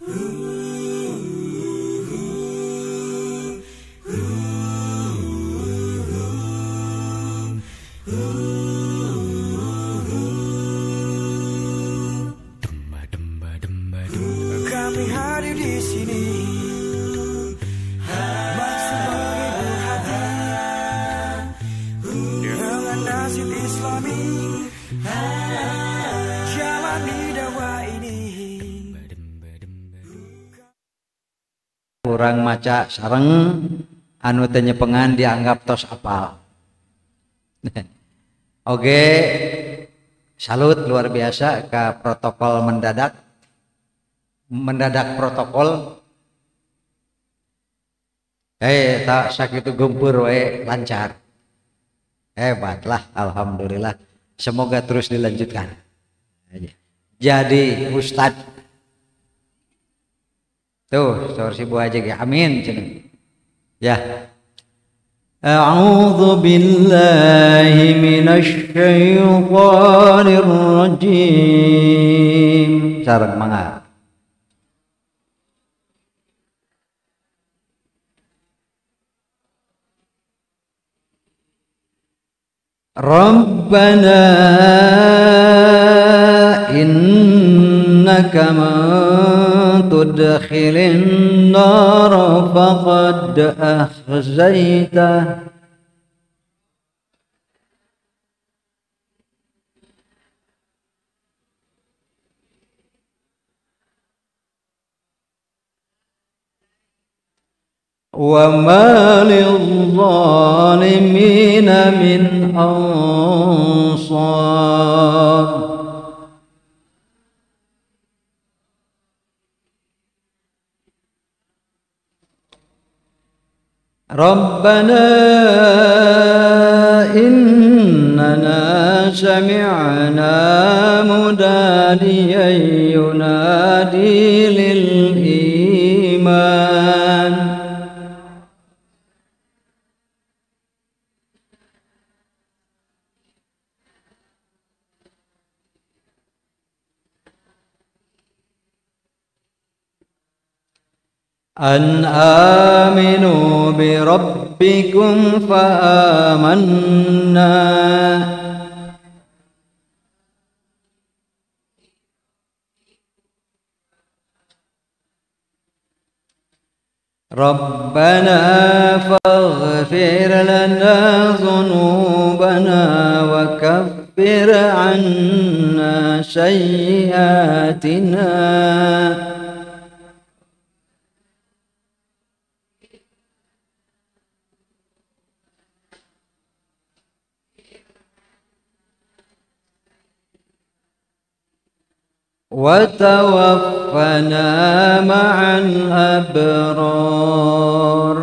Kami hadir di sini masih menghibur hati dengan nasib Islami, jalani dakwah ini. Kurang maca sareng anu teu nyepengan dianggap tos apal. Oke, salut luar biasa ke protokol mendadak protokol. Tak sakitu gempur we lancar. Hebatlah, alhamdulillah. Semoga terus dilanjutkan. Jadi Ustad. Tuh, saur si Bu Haji, amin cenah. Ya. A'udzu billahi minasy syaithanir rajim. Sareng mangga. Rabbana innaka man tudkhilin nar faqad akhzaitah wa ma lil-zalimina min ansar. Rabbana innana sami'na munadiyan yunadi lil iman an aminu bi rabbikum fa amanna. Rabbana faghfir lana dhunubana wa kaffir anna sayyi'atina wa tawaffana ma'al abrar.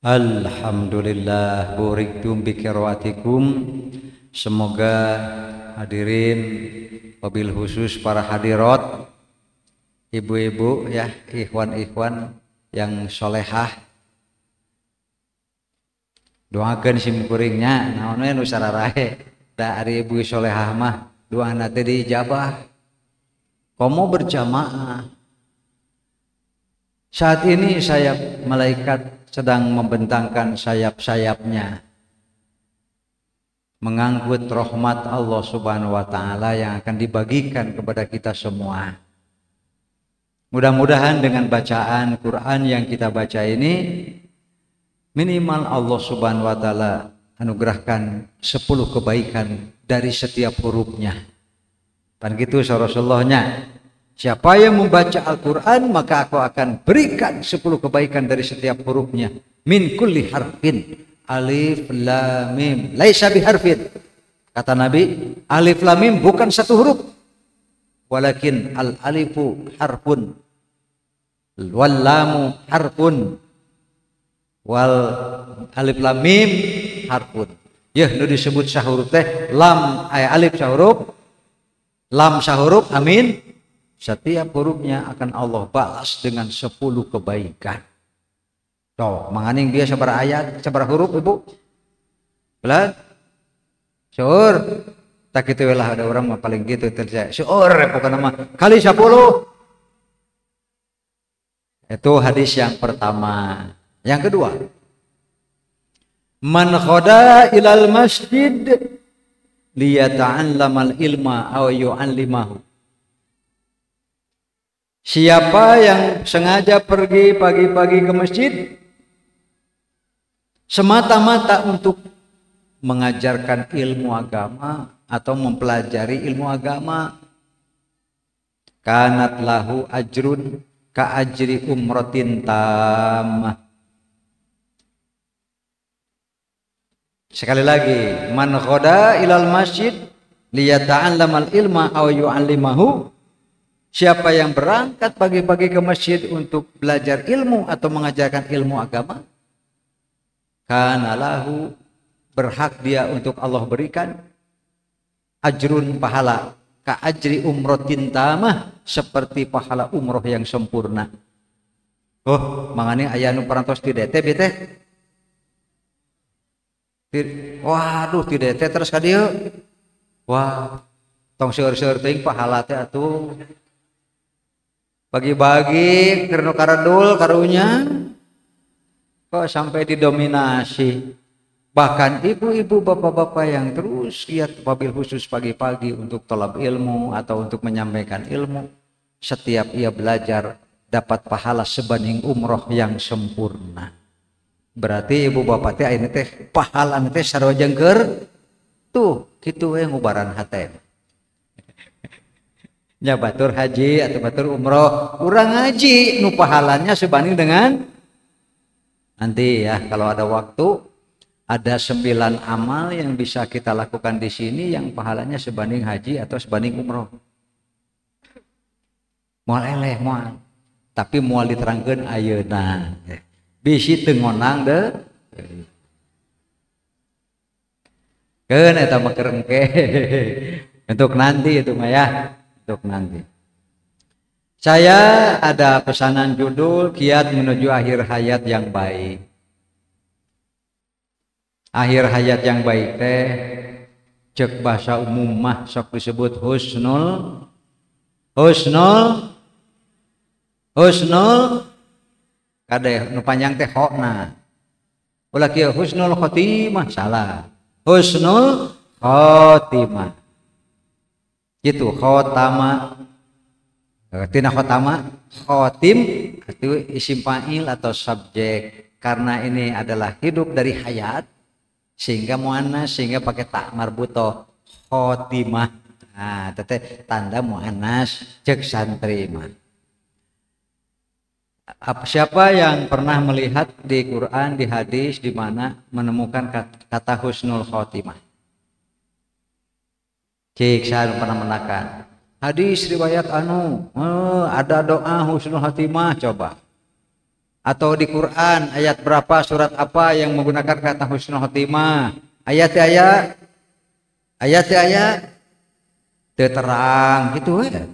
Alhamdulillah buriktum bi qiraatikum. Semoga hadirin wabil khusus para hadirat, ibu-ibu ya, ikhwan-ikhwan yang solehah, doakeun simkuringnya naon we nu sararahe da ari ibu solehah mah doana teh diijabah. Komo berjamaah. Saat ini sayap malaikat sedang membentangkan sayap-sayapnya mengangkut rahmat Allah Subhanahu wa taala yang akan dibagikan kepada kita semua. Mudah-mudahan dengan bacaan Quran yang kita baca ini minimal Allah Subhanahu wa taala anugerahkan 10 kebaikan dari setiap hurufnya. Kan gitu Rasulullahnya. Siapa yang membaca Al-Qur'an maka aku akan berikan 10 kebaikan dari setiap hurufnya. Min kulli harfin. Alif lam mim. Laisa biharfin. Kata Nabi, alif lam mim bukan satu huruf. Walakin al alifu harfun. Wal lamu harfun. Wal alif lam mim harfun. Ya nu disebut sahuruf teh lam alif sahuruf, lam sahuruf, amin. Setiap hurufnya akan Allah balas dengan 10 kebaikan. Tuh, manganing dia sabar ayat, sabar huruf Ibu? Belas? Syur. Tak gitu lah ada orang mah paling gitu terjadi. Seueur pokoknya mah kali 10. Itu hadis yang pertama. Yang kedua, man khoda ilal masjid liyata'allamal ilma aw yu'allimahu. Siapa yang sengaja pergi pagi-pagi ke masjid semata-mata untuk mengajarkan ilmu agama atau mempelajari ilmu agama, kanat lahu ajrun ka ajri umratin tamah. Sekali lagi, man khoda ilal masjid liyata'allamal ilma aw yu'allimahu. Siapa yang berangkat pagi-pagi ke masjid untuk belajar ilmu atau mengajarkan ilmu agama, kana lahu, berhak dia untuk Allah berikan ajrun, pahala, ka ajri umratin tamah, seperti pahala umroh yang sempurna. Oh, mangane aya nu parantos ti DT teh. Waduh, ti DT terus ka dieu. Wah, tong seueur-seueur teuing pahala teh atuh. Bagi-bagi keur nu karedul karunya kok sampai didominasi. Bahkan ibu-ibu, bapak-bapak yang terus giat wabil khusus pagi-pagi untuk tolab ilmu atau untuk menyampaikan ilmu, setiap ia belajar dapat pahala sebanding umroh yang sempurna. Berarti ibu bapak teh ayeuna teh pahala teh sarua jengker tuh kitu we ngubaran hate. Ya batur haji atau batur umroh, urang ngaji nu pahalanya sebanding dengan nanti ya kalau ada waktu. Ada 9 amal yang bisa kita lakukan di sini yang pahalanya sebanding haji atau sebanding umroh. Moal eleh moal, tapi moal diterangkeun ayeuna. Bisi teu ngonang deh. Keun eta mah keur engke. Untuk nanti itu mah ya, untuk nanti. Saya ada pesanan judul kiat menuju akhir hayat yang baik. Akhir hayat yang baik teh cek bahasa umum mah sok disebut husnul kadeh nu panjang teh hokna. Ulah kieu husnul khotimah salah. Husnul khotimah. Gitu khotama. Tina khotama, khotim itu isim fa'il atau subjek. Karena ini adalah hidup dari hayat sehingga muannas, sehingga pakai tak marbutoh khotimah. Nah, teteh tanda muannas cek santri mah. Siapa yang pernah melihat di Quran, di hadis di mana menemukan kata husnul khotimah? Cik saya pernah menemukan hadis riwayat ada doa husnul khotimah, coba. Atau di Quran ayat berapa, surat apa yang menggunakan kata husnul khotimah? Ayat terang gitu ya.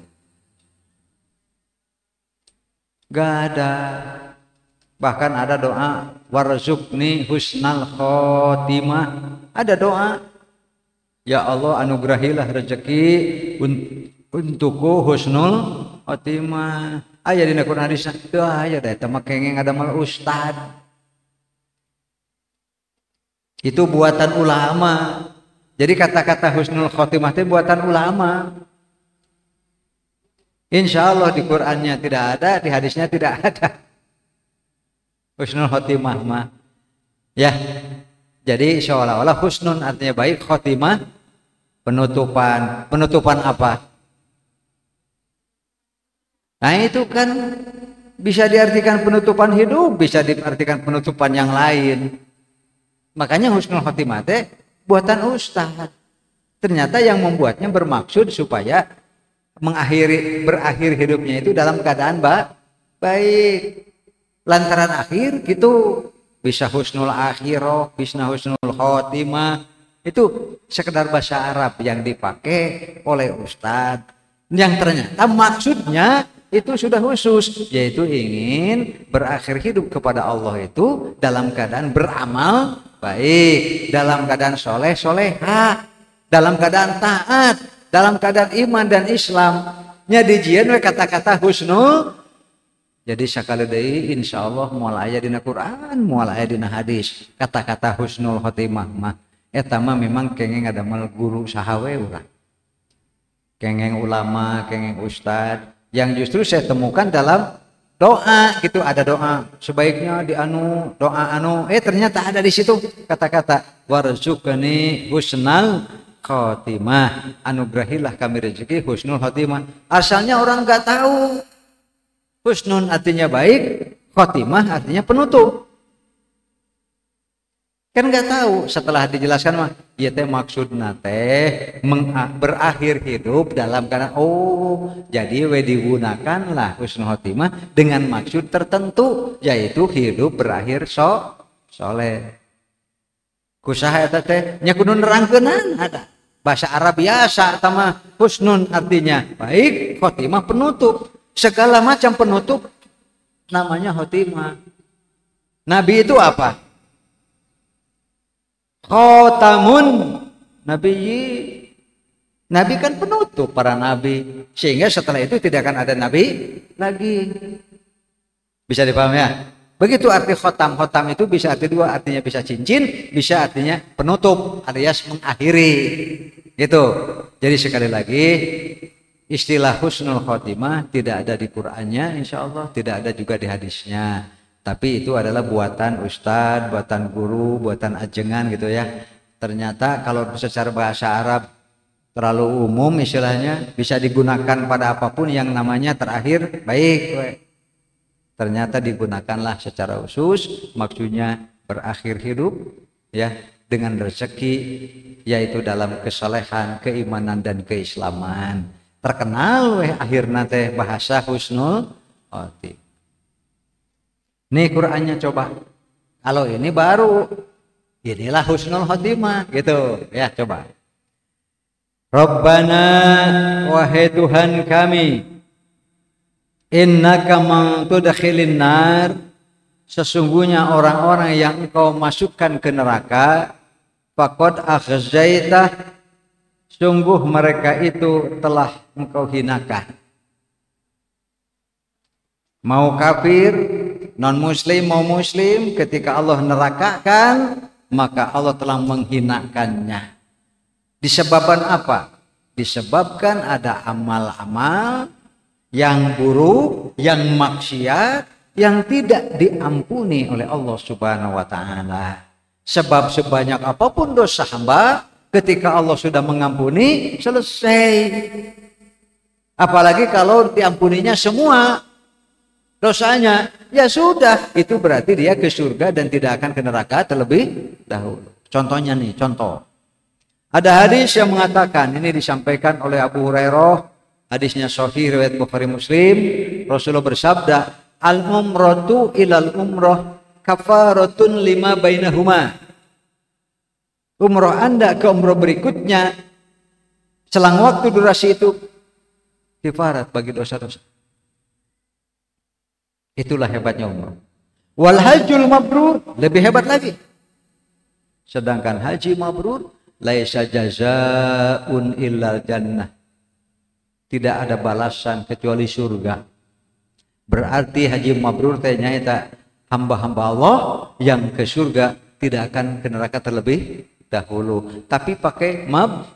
Gak ada. Bahkan ada doa warzuqni husnal khotimah. Ada doa, ya Allah anugerahilah rezeki untukku husnul khotimah. Aya dina Quran hadis teu aya da eta mah kengeng ada mal ustad. Itu buatan ulama. Jadi kata-kata husnul khotimah itu buatan ulama. Insya Allah di Qurannya tidak ada, di hadisnya tidak ada. Husnul khotimah mah. Ya. Jadi seolah-olah husnun artinya baik, khotimah penutupan. Penutupan apa? Nah itu kan bisa diartikan penutupan hidup, bisa diartikan penutupan yang lain. Makanya husnul khotimah teh buatan ustaz. Ternyata yang membuatnya bermaksud supaya berakhir hidupnya itu dalam keadaan baik. Lantaran akhir gitu bisa husnul akhirah, bisa husnul khotimah. Itu sekedar bahasa Arab yang dipakai oleh ustaz. Yang ternyata maksudnya itu sudah khusus, yaitu ingin berakhir hidup kepada Allah itu dalam keadaan beramal baik, dalam keadaan soleh soleha, dalam keadaan taat, dalam keadaan iman dan Islam. Nya dijieun we kata-kata husnul. Jadi sakali deui insyaallah moal aya dina Quran, moal aya dina hadis. Kata-kata husnul khotimah mah eta mah memang kenging ngadamel guru saha we urang. Kenging ulama, kenging ustad yang justru saya temukan dalam doa gitu, ada doa sebaiknya di anu doa anu ternyata ada di situ kata-kata warzuqni husnal khotimah, anugerahilah kami rezeki husnul khotimah. Asalnya orang nggak tahu husnun artinya baik, khotimah artinya penutup. Kan nggak tahu, setelah dijelaskan mah ya teh maksudna teh berakhir hidup dalam keadaan jadi we digunakanlah husnul khotimah dengan maksud tertentu, yaitu hidup berakhir soleh. Kusaha eta teh nya kudu nerangkeunan ada bahasa Arab biasa tama husnun artinya baik, khotimah penutup. Segala macam penutup namanya khotimah. Nabi itu apa? Khotamun nabiyyi. Nabi kan penutup para nabi, sehingga setelah itu tidak akan ada nabi lagi. Bisa dipahami ya? Begitu arti khotam. Khotam itu bisa arti dua, artinya bisa cincin, bisa artinya penutup alias mengakhiri. Gitu. Jadi sekali lagi istilah husnul khotimah tidak ada di Qur'annya, insya Allah tidak ada juga di hadisnya. Tapi itu adalah buatan ustadz, buatan guru, buatan ajengan gitu ya. Ternyata kalau secara bahasa Arab terlalu umum istilahnya bisa digunakan pada apapun yang namanya terakhir baik. Ternyata digunakanlah secara khusus, maksudnya berakhir hidup ya dengan rezeki, yaitu dalam kesalehan, keimanan dan keislaman. Terkenal akhirnya teh bahasa husnul khotimah. Nih Qur'annya coba. Kalau ini baru, inilah husnul khotimah gitu ya, coba. Rabbana wahai Tuhan kami, innaka man tudkhilin nar, sesungguhnya orang-orang yang engkau masukkan ke neraka, faqad akhzaitah, sungguh mereka itu telah engkau hinakan. Mau kafir, non muslim mau muslim, ketika Allah nerakakan maka Allah telah menghinakannya. Disebabkan apa? Disebabkan ada amal-amal yang buruk, yang maksiat, yang tidak diampuni oleh Allah Subhanahu wa taala. Sebab sebanyak apapun dosa hamba, ketika Allah sudah mengampuni, selesai. Apalagi kalau diampuninya semua dosanya, ya sudah, itu berarti dia ke surga dan tidak akan ke neraka terlebih dahulu. Contohnya nih, contoh. Ada hadis yang mengatakan, ini disampaikan oleh Abu Hurairah, hadisnya sahih riwayat Bukhari Muslim, Rasulullah bersabda, al-umratu ilal umrah kafaratun lima bainahuma. Umroh Anda ke umroh berikutnya, selang waktu durasi itu kifarat bagi dosa-dosa. Itulah hebatnya umroh. Wal hajjul mabrur, lebih hebat lagi. Sedangkan haji mabrur laisa jazaa'un illal jannah. Tidak ada balasan kecuali surga. Berarti haji mabrur teh nyaeta hamba-hamba Allah yang ke surga tidak akan ke neraka terlebih dahulu. Tapi pakai mab.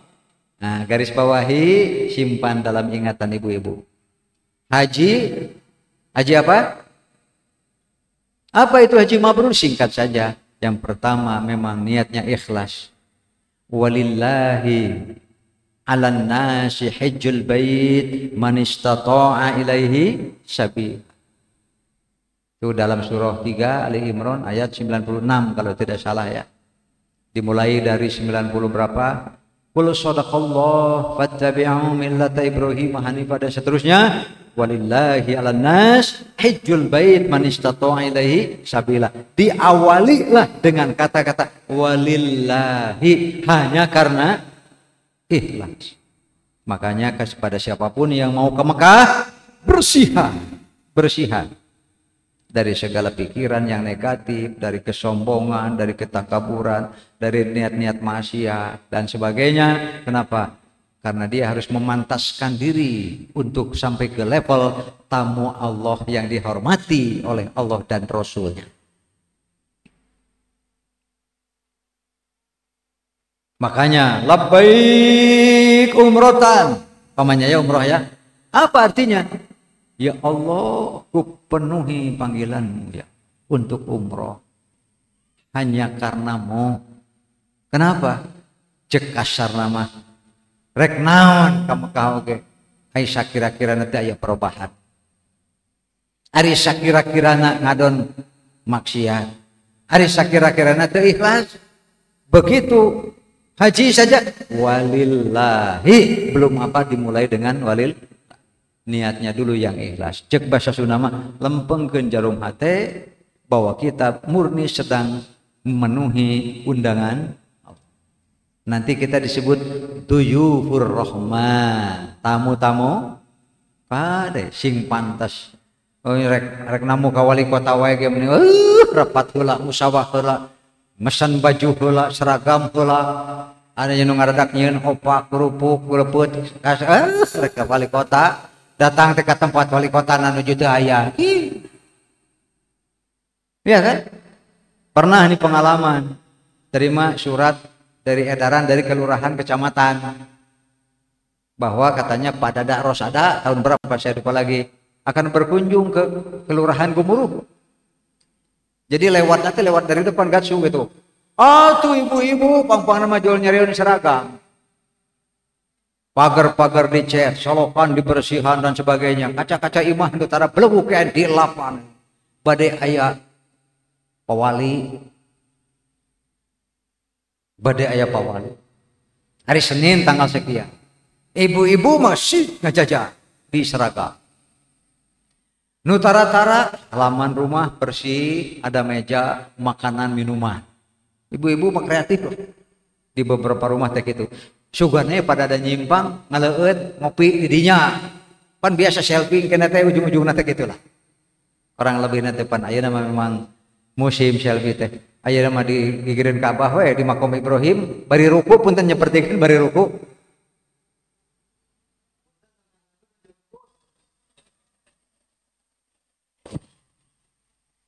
Nah, garis bawahi, simpan dalam ingatan ibu-ibu. Haji apa? Apa itu haji mabrur? Singkat saja. Yang pertama memang niatnya ikhlas. Walillahi 'alan nasi hajjul bait man istata'a ilaihi sabil. Itu dalam surah 3 Ali Imran ayat 96 kalau tidak salah ya. Dimulai dari 90 berapa? Qul shadaqallah fattabi'u millata Ibrahim hanifah dan seterusnya. Walillahi 'alan nas hajjul bait man istata'a ilaihi sabila. Diawalilah dengan kata-kata walillahi, hanya karena ikhlas. Makanya kepada siapapun yang mau ke Mekah, bersihan. dari segala pikiran yang negatif, dari kesombongan, dari ketakaburan, dari niat-niat maksiat dan sebagainya. Kenapa? Karena dia harus memantaskan diri untuk sampai ke level tamu Allah yang dihormati oleh Allah dan Rasulnya. Makanya labbaik umrotan, pamannya ya umroh ya. Apa artinya? Ya Allah, ku penuhi panggilanmu ya untuk umroh hanya karenamu. Kenapa? Cek kasar nama rek naon kamu kau ge ai sakira-kira nanti aya perubahan, ari sakira-kira ngadon maksiat, ari sakira-kira nanti ikhlas. Begitu haji saja walillahi, belum apa dimulai dengan walil, niatnya dulu yang ikhlas. Cek bahasa Sunda lempengkeun jarum hate bahwa kita murni sedang memenuhi undangan. Nanti kita disebut duyufur rahman, tamu-tamu kade sing pantas. Oh rek namu ka wali kota wae ge meni rapat heula, musawah heula, mesan baju heula, seragam heula. Ada yang ngaradak nyieun opak kerupuk leupet rek ka wali kota. Datang ke tempat wali kota nuju teu aya. Iya kan? Pernah ini pengalaman terima surat dari edaran dari kelurahan kecamatan bahwa katanya Pak Dada Rosada tahun berapa saya lupa lagi akan berkunjung ke kelurahan Gumuruh. Jadi lewat dari depan gatsu gitu. Tuh ibu-ibu pang-pang nama jual nyariun seragam. Pagar-pagar dicat, solokan dibersihan dan sebagainya. Kaca-kaca imah itu tara belebuk kayak di lapan. Badai aya pawali. Badai aya pawali. Hari Senin tanggal sekian. Ibu-ibu masih ngajajah di seragam. Nutara-tara halaman rumah bersih, ada meja, makanan, minuman. Ibu-ibu mah kreatif loh. Di beberapa rumah teh gitu. Sugarnya pada ada nyimpang, ngaleut, ngopi di dinya. Pan biasa selfie kena teh ujung-ujungna teh gitulah. Orang lebih nanti pan ayeuna memang musim selfie teh. Ayeuna mah di gigireun Ka'bah we di makom Ibrahim, bari ruku punten nyepertikeun bari ruku.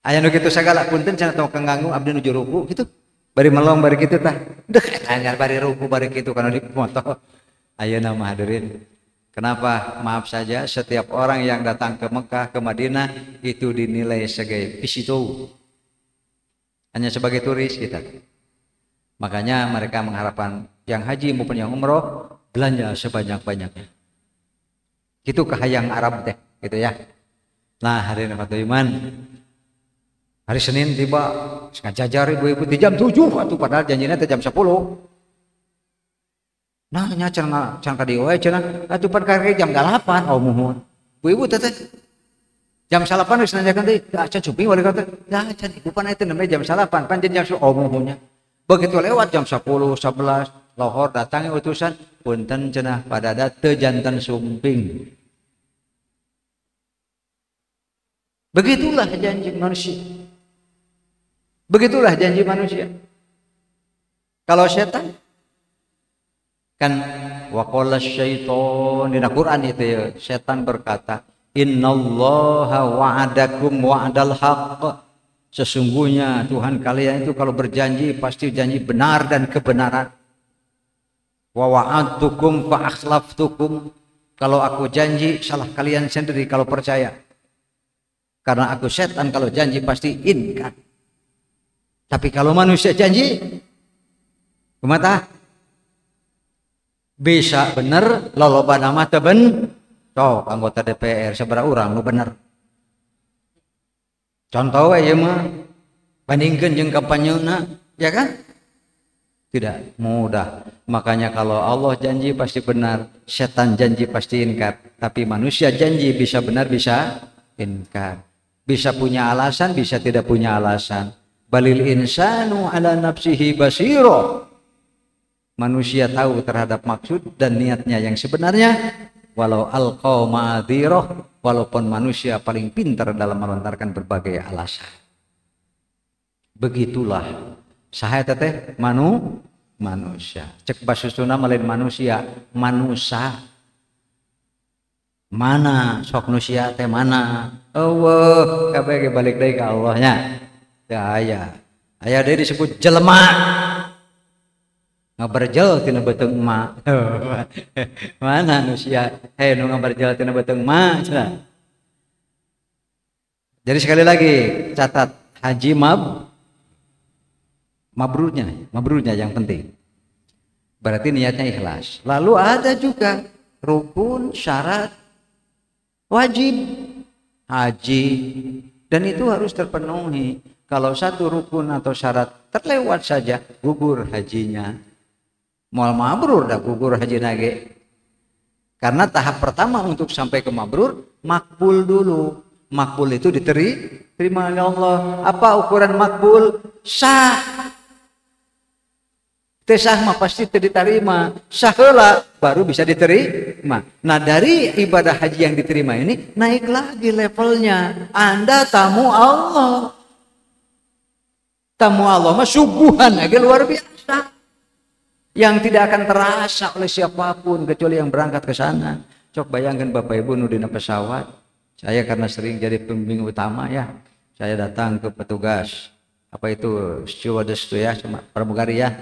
Aya nu kitu sagala punten cenah tong kanganggu abdi nuju ruku gitu. Bari melong bari kitu tah. Deuh eta bari ruku bari kitu kana di moto. Ayeuna mah hadirin. Kenapa? Maaf saja setiap orang yang datang ke Mekah, ke Madinah itu dinilai sebagai visitor. Hanya sebagai turis kita. Makanya mereka mengharapkan yang haji maupun yang umroh belanja sebanyak-banyaknya. Itu kahayang Arab teh, gitu ya. Nah, hari ini Fatul Iman, hari Senin tiba, ngajajar ibu-ibu di jam 7 atuh padahal janjinya teh jam 10. Nah, nya can ka dieu we cenah, atuh pan kare jam 8, oh muhun. Ibu-ibu teh jam 8 wis nanyakeun teh, acan cuping wali kata. Dah acan ibu pan eta nembe jam 8, pan jam oh muhunnya. Begitu lewat jam 10, 11, lohor datang utusan, punten cenah padada teu janten sumping. Begitulah janji manusia. Begitulah janji manusia. Kalau setan kan waqala syaiton di Al-Qur'an itu ya, setan berkata, "Innallaha wa'adakum wa'dal haqq." Sesungguhnya Tuhan kalian itu kalau berjanji pasti janji benar dan kebenaran. Wa wa'adtukum fa akhlaftukum. Kalau aku janji salah kalian sendiri kalau percaya. Karena aku setan kalau janji pasti ingkar. Tapi kalau manusia janji kumata bisa bener loloba nama teu ben. Cok anggota DPR seberapa orang lu bener. Contoh ya mah bandingkeun jeung kampanyeuna, ya kan? Tidak mudah. Makanya kalau Allah janji pasti benar, setan janji pasti ingkar. Tapi manusia janji bisa benar bisa ingkar. Bisa punya alasan, bisa tidak punya alasan. Balil insanu ala nafsihi basiro. Manusia tahu terhadap maksud dan niatnya yang sebenarnya. walau alqa ma'adhirah, walaupun manusia paling pintar dalam melontarkan berbagai alasan. Begitulah saha eta teh manusia. Cek basusuna melain manusia, manusia. Mana sok manusia teh mana? Allah, kabeh balik deui ka Allahnya. Ya aya deui disebut jelema. Ngabarjel tina beuteung emak. Mana manusia? Nu ngabarjel tina beuteung emak cenah. Jadi sekali lagi catat haji mabrurnya yang penting. Berarti niatnya ikhlas. Lalu ada juga rukun, syarat, wajib haji, dan itu harus terpenuhi. Kalau satu rukun atau syarat terlewat saja, gugur hajinya. Moal mabrur dah gugur haji nage. Karena tahap pertama untuk sampai ke mabrur, makbul dulu. Makbul itu diterima oleh Allah. Apa ukuran makbul? Sah. Tesah mah pasti diterima. Sah heula baru bisa diterima. Nah, dari ibadah haji yang diterima ini naik lagi levelnya. Anda tamu Allah. Tamu Allah mah suguhan lagi luar biasa. Yang tidak akan terasa oleh siapapun kecuali yang berangkat ke sana. Cok bayangkan Bapak Ibu nu dina pesawat. Saya karena sering jadi pembimbing utama ya. Saya datang ke petugas apa itu stewardess itu ya, pramugari ya.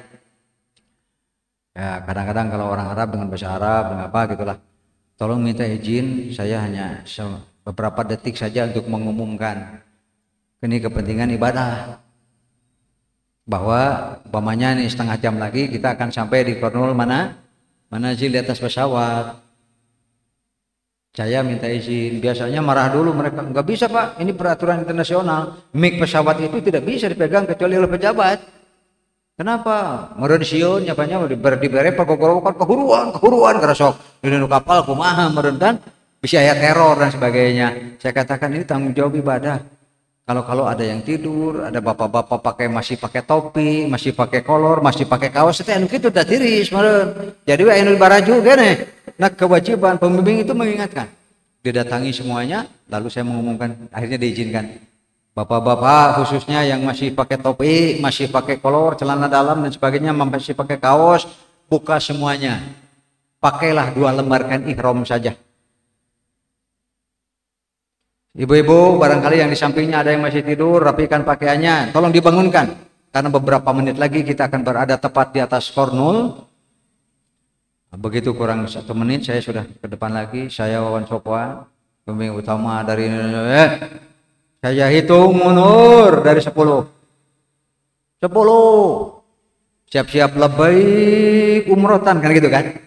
Ya kadang-kadang kalau orang Arab dengan bahasa Arab dengan apa gitulah. Tolong minta izin, saya hanya beberapa detik saja untuk mengumumkan ini kepentingan ibadah. Bahwa umpamanya nih setengah jam lagi kita akan sampai di Kornul manazil di atas pesawat. Saya minta izin. Biasanya marah dulu mereka, nggak bisa Pak, ini peraturan internasional. Mic pesawat itu tidak bisa dipegang kecuali oleh pejabat. Kenapa? Meureun sieun nyapanya dibere pergogorokan kehuruan kerasok. Di kapal kumaha meureun kan bisa aya teror dan sebagainya. Saya katakan ini tanggung jawab ibadah. Kalau ada yang tidur, ada bapak-bapak masih pakai topi, masih pakai kolor, masih pakai kaos, itu anu kitu da tiris meureun. Jadi we anu baraju gene. Nah, kewajiban pembimbing itu mengingatkan. Didatangi semuanya, lalu saya mengumumkan, akhirnya diizinkan. Bapak-bapak khususnya yang masih pakai topi, masih pakai kolor, celana dalam dan sebagainya, masih pakai kaos, buka semuanya. Pakailah 2 lembar kain ihram saja. Ibu-ibu barangkali yang di sampingnya ada yang masih tidur, rapikan pakaiannya, tolong dibangunkan. Karena beberapa menit lagi kita akan berada tepat di atas Kornul. Begitu kurang 1 menit saya sudah ke depan lagi. Saya Wawan Sopwan, pembimbing utama dari Indonesia. Saya hitung mundur dari 10. Siap-siap labbaik umrotan kan gitu kan.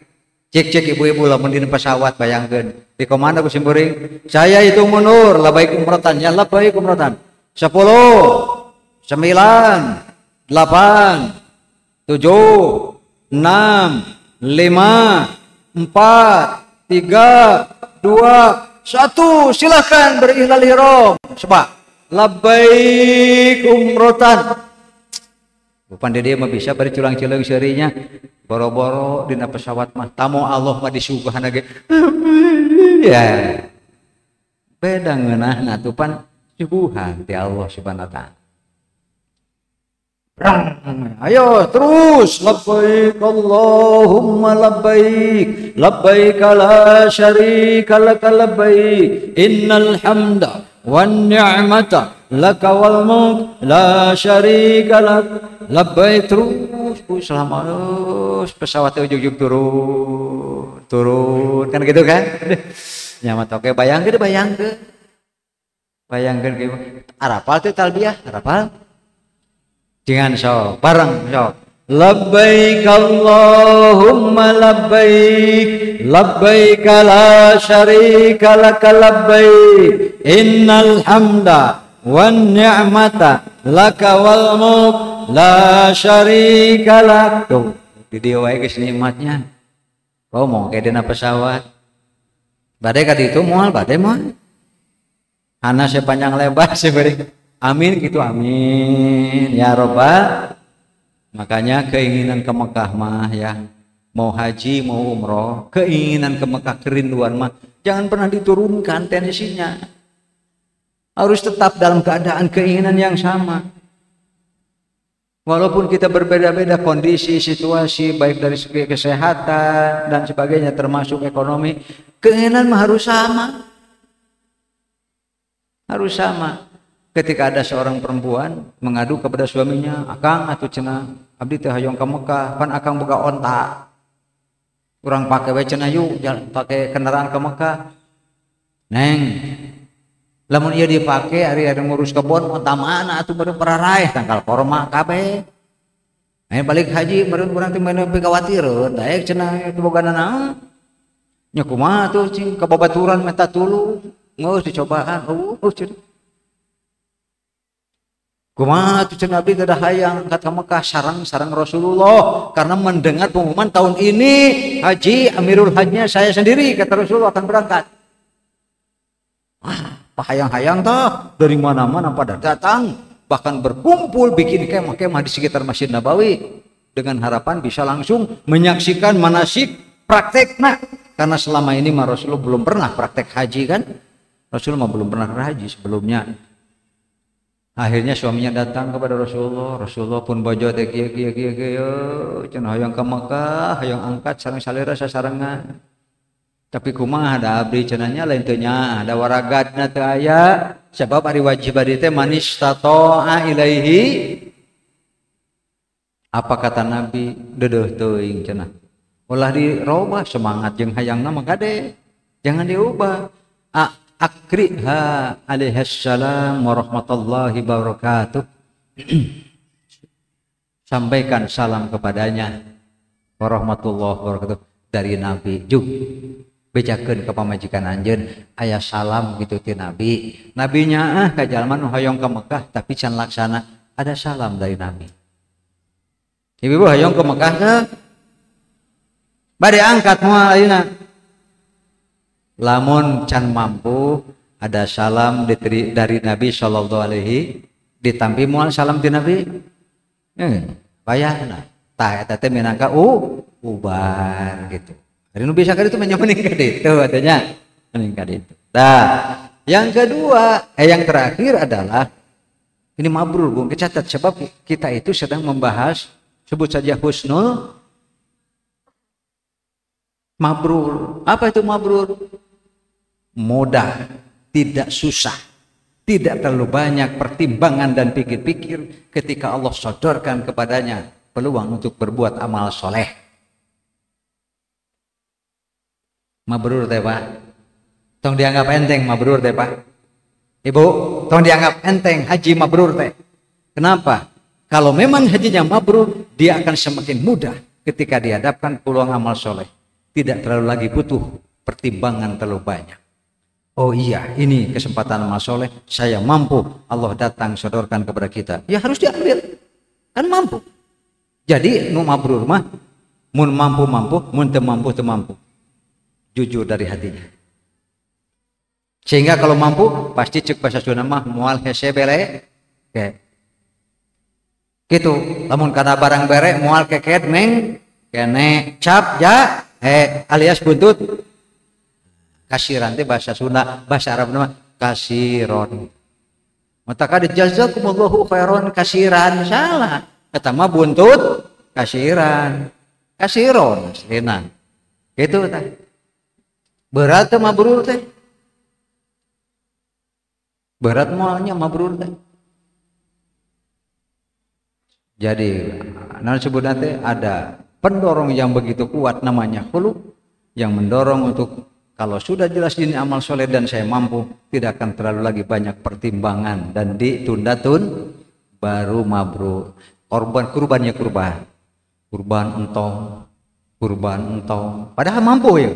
Cek ibu-ibu lamun di pesawat bayangkeun. Di komanda ku simpuring, saya hitung mundur labbaik umrotan, ya labbaik umrotan. 10 9 8 7 6 5 4 3 2 1 silahkan berihlal ihram. Coba labbaik umrotan. Bukan dia mah bisa bari culang-culang seurinya. Boro-boro dina pesawat mah tamu Allah mah disuguhan ge. Ya. Beda ngeunahna tuh pan suguhan ti Allah Subhanahu wa taala. Ayo terus labbaik Allahumma labbaik labbaik la syarika lak labbaik innal hamda wan ni'mata laka wal mulk la syarika lak labbaik terus selama pesawatnya ujug-ujug turun kan gitu kan nyamat oke bayangkeun arapal teh talbiyah arapal dengan sok bareng sok labbaik Allahumma labbaik labbaik la syarika lak labbaik innal hamda wan ni'mata laka wal mulk la syarika lak. Tuh di dieu wae geus nikmatnya ngomong kayak dina pesawat badai ka ditu moal badai mah ana sepanjang lebar sebeureung. Amin gitu, amin ya robbal. Makanya keinginan ke Mekah mah ya mau haji mau umroh, keinginan ke Mekah, kerinduan mah jangan pernah diturunkan tensinya. Harus tetap dalam keadaan keinginan yang sama. Walaupun kita berbeda-beda kondisi, situasi, baik dari segi kesehatan dan sebagainya, termasuk ekonomi, keinginan mah harus sama. Harus sama. Ketika ada seorang perempuan mengadu kepada suaminya, "Akang atuh cenah abdi teh hayong ka Mekah, pan akang boga onta. Urang pake we cenah yuk, pake kendaraan ke Mekah." Neng, lamun ieu dipake ari ngurus kebon onta mana atuh beureum pararaeh tangkal korma kabeh. Aya balik haji meureun urang teh meureun khawatir, daek cenah teu boga naon. Nya kumaha tuh cing kababaturan meta tulu, geus dicobaan. Cenah. Kumaha tuh cenah abdi teh hayang angkat ka Mekah sareng Rasulullah karena mendengar pengumuman tahun ini haji Amirul Hajnya saya sendiri kata Rasulullah akan berangkat. Hayang-hayang toh dari mana-mana pada datang, bahkan berkumpul bikin kemah-kemah di sekitar Masjid Nabawi dengan harapan bisa langsung menyaksikan manasik praktekna, karena selama ini mah Rasulullah belum pernah praktek haji kan. Rasulullah belum pernah haji sebelumnya. Akhirnya suaminya datang kepada Rasulullah. Rasulullah pun bojo teh kieu cenah hayang ka Mekah, hayang angkat sareng salira sasarengan. Tapi kumaha da abdi cenahnya lain teu nya, ada waragadna teu aya. Sebab ari wajib abdi teh manis tato'a ilaihi. Apa kata Nabi? Deudeuh teuing cenah. Ulah dirobah semangat jeung hayangna mah gade. Jangan diubah. Akriha alaihassalam warahmatullahi wabarakatuh. Sampaikan salam kepadanya warahmatullahi wabarakatuh dari Nabi. Juk bejakeun ka pamajikan anjeun aya salam gitu ti Nabi. Nabinya ka jalma nu hoyong ka Mekah tapi can laksana ada salam dari Nabi. Ibu hoyong ka Mekah teh bade angkat moal ayeuna. Lamun can mampu ada salam dari Nabi sallallahu alaihi ditampi moal salam ti Nabi. Payahna. Tah eta teh minangka ubar gitu. Hari nu bisa ka ditu menyoning ka ditu katanya. Mending ka ditu. Nah, yang kedua, yang terakhir adalah ini mabrur, Bung. Kecatat sebab kita itu sedang membahas sebut saja husnul mabrur. Apa itu mabrur? Mudah, tidak susah, tidak terlalu banyak pertimbangan dan pikir-pikir ketika Allah sodorkan kepadanya peluang untuk berbuat amal soleh. Mabrur teh Pak, tong dianggap enteng mabrur teh Pak. Ibu, tong dianggap enteng haji mabrur teh. Kenapa? Kalau memang hajinya mabrur, dia akan semakin mudah ketika dihadapkan peluang amal soleh. Tidak terlalu lagi butuh pertimbangan terlalu banyak. Oh iya, ini kesempatan amal soleh, saya mampu, Allah datang sodorkan kepada kita. Ya harus diambil, kan mampu. Jadi nu mabrur mah, mun mampu, mun teu mampu. Jujur dari hatinya. Sehingga kalau mampu, pasti cek bahasa Sunda mah moal hese bere. Oke. Gitu, lamun kana barang bere moal keket meng kene cap ja alias buntut. Kasiran teh bahasa Sunda, bahasa Arab nama kasiron. Maka jazakumullahu khairan kasiran salah. Eta mah buntut kasiran. Kasiron aslinan. Gitu tah. Berat teh mabrur teh. Berat moalnya mabrur teh. Jadi nah sebutna teh ada pendorong yang begitu kuat namanya khuluq yang mendorong untuk kalau sudah jelas ini amal soleh dan saya mampu, tidak akan terlalu lagi banyak pertimbangan dan ditunda-tun baru mabrur. Kurbannya kurban entong. Padahal mampu ya.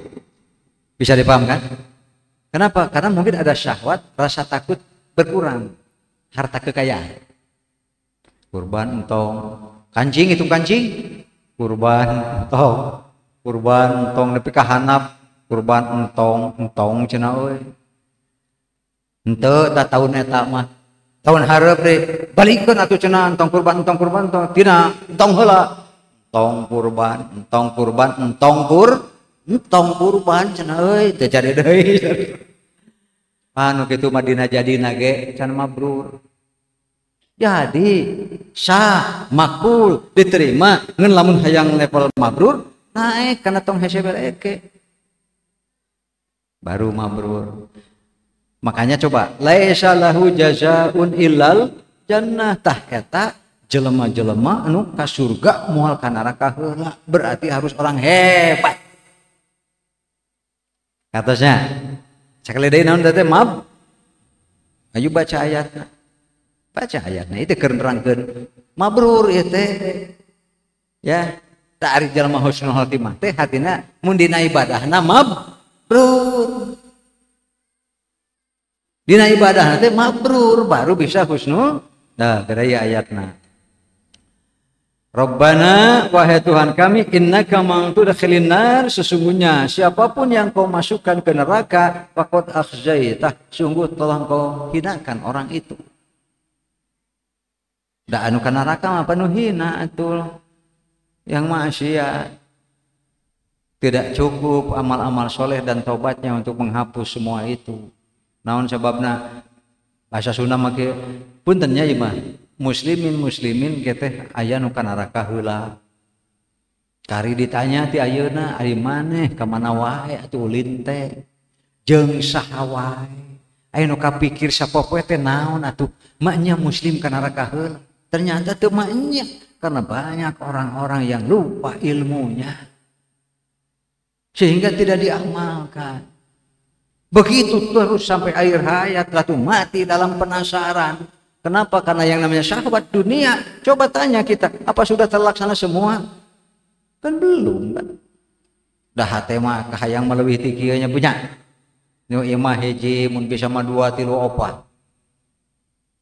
Bisa dipahamkan? Kenapa? Karena mungkin ada syahwat, rasa takut berkurang, harta kekayaan. Kurban entong, kancing itu kancing, kurban entong nepi ka hanap. Kurban entong cenah euy. Henteu da tahun eta mah. Tahun hareup deui balikeun atuh cenah entong kurban tina entong heula. entong kurban cenah euy teu cari deui. Anu kitu mah dina jadina ge can mabrur. Jadi sah makbul diterima ngeun lamun hayang level mabrur naik kana tong hese beleke baru mabrur. Makanya coba laisa lahu jazaun illal jannah, tah eta jelema-jelema anu ka surga moal ka neraka heula, berarti harus orang hebat. Katanya sakali deui naon teh mab. Ayo baca ayatna. Baca ayatna itu keur nerangkeun mabrur ieu teh. Ya, da ari jalma husnul khotimah teh hatina mun dina ibadahna mabrur. Dina ibadahna teh mabrur baru bisa husnul. Nah, gerai ayatna. Rabbana wahai Tuhan kami innaka man tudkhilin nar, sesungguhnya siapapun yang kau masukkan ke neraka faqad akhzaitah, sungguh telah kau hinakan orang itu. Da anu ka neraka mah penuh hina atuh yang maksiat. Tidak cukup amal-amal soleh dan taubatnya untuk menghapus semua itu. Naon sebabna bahasa Sunda mah punten nya ieu mah muslimin keteh aya nu ka neraka heula. Kari ditanya ti ayeuna ari maneh ka mana wae atuh ulin teh jeung saha wae. Aya nu kapikir sapopoe teh naon atuh maknya muslim ka neraka heula. Ternyata teu maknya karena banyak orang-orang yang lupa ilmunya sehingga tidak diamalkan. Begitu terus sampai akhir hayat lalu mati dalam penasaran. Kenapa? Karena yang namanya syahwat dunia. Coba tanya kita, apa sudah terlaksana semua? Kan belum kan. Dah hate mah kahayang melebihi ti kieu nya punya. Nu ieu mah hiji mun bisa mah 2 3 4.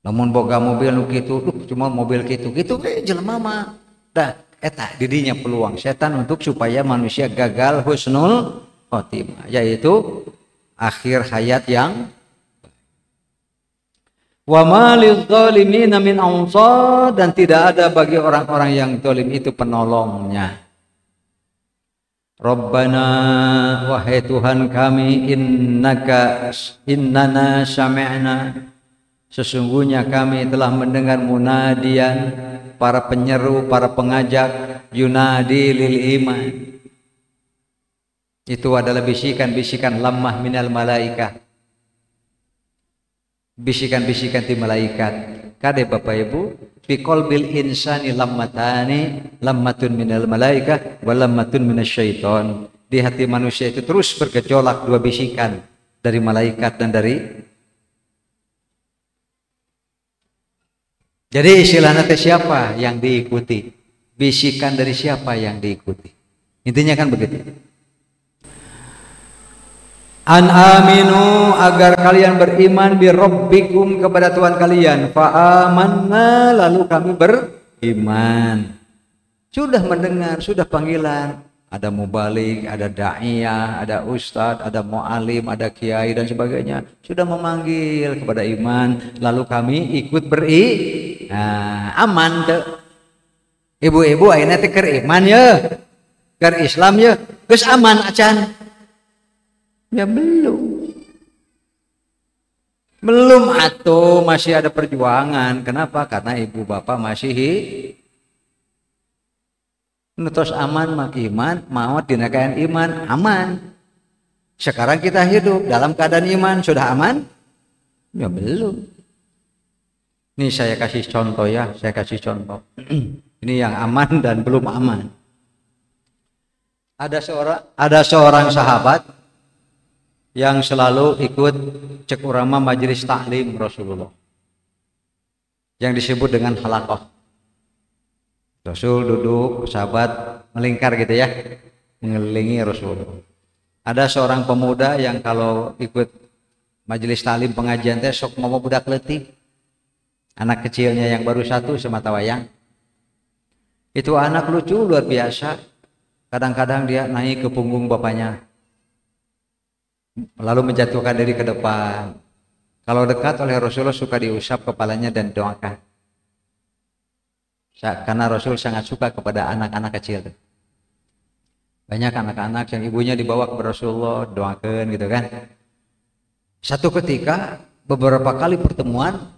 Lamun boga mobil nu kitu, cuma mobil kitu-kitu jelema mah dah eta didinya peluang setan untuk supaya manusia gagal husnul khotimah, yaitu akhir hayat yang wa malil zalimin min ansar, dan tidak ada bagi orang-orang yang zalim itu penolongnya. Rabbana wahai Tuhan kami innana sami'na, sesungguhnya kami telah mendengar munadian, para penyeru, para pengajak, yunadi lil iman. Itu adalah bisikan-bisikan lamah minal malaikah, bisikan-bisikan di malaikat. Kade Bapak Ibu, fi qalbil insani lammatani, lammatun minal malaikah wa lammatun minasyaiton. Di hati manusia itu terus bergejolak 2 bisikan dari malaikat dan dari. Jadi istilahnya siapa yang diikuti, bisikan dari siapa yang diikuti, intinya kan begitu. An aminu, agar kalian beriman bi rabbikum, kepada Tuhan kalian. Fa amanna, lalu kami beriman. Sudah mendengar, sudah panggilan, ada mubalik, ada da'iyah, ada ustadz, ada mu'alim, ada kiai dan sebagainya, sudah memanggil kepada iman, lalu kami ikut aman tuh. Ibu-ibu ayeuna teh keur iman ya, keur Islam ya, geus aman acan. Ya belum atuh, masih ada perjuangan. Kenapa? Karena ibu bapak masih nutos aman mak iman, maut dina kaean iman aman. Sekarang kita hidup dalam keadaan iman, sudah aman? Ya belum. Ini saya kasih contoh ya, saya kasih contoh. Ini yang aman dan belum aman. Ada seorang sahabat yang selalu ikut cek urama majelis taklim Rasulullah, yang disebut dengan halaqah. Rasul duduk, sahabat melingkar gitu ya, mengelilingi Rasulullah. Ada seorang pemuda yang kalau ikut majelis taklim pengajian teh sok mau budak leutik. Anak kecilnya yang baru 1 semata wayang. Itu anak lucu luar biasa. Kadang-kadang dia naik ke punggung bapaknya, lalu menjatuhkan diri ke depan. Kalau dekat oleh Rasulullah suka diusap kepalanya dan doakan. Karena Rasul sangat suka kepada anak-anak kecil. Banyak anak-anak yang ibunya dibawa ke Rasulullah, doakan gitu kan. Satu ketika beberapa kali pertemuan,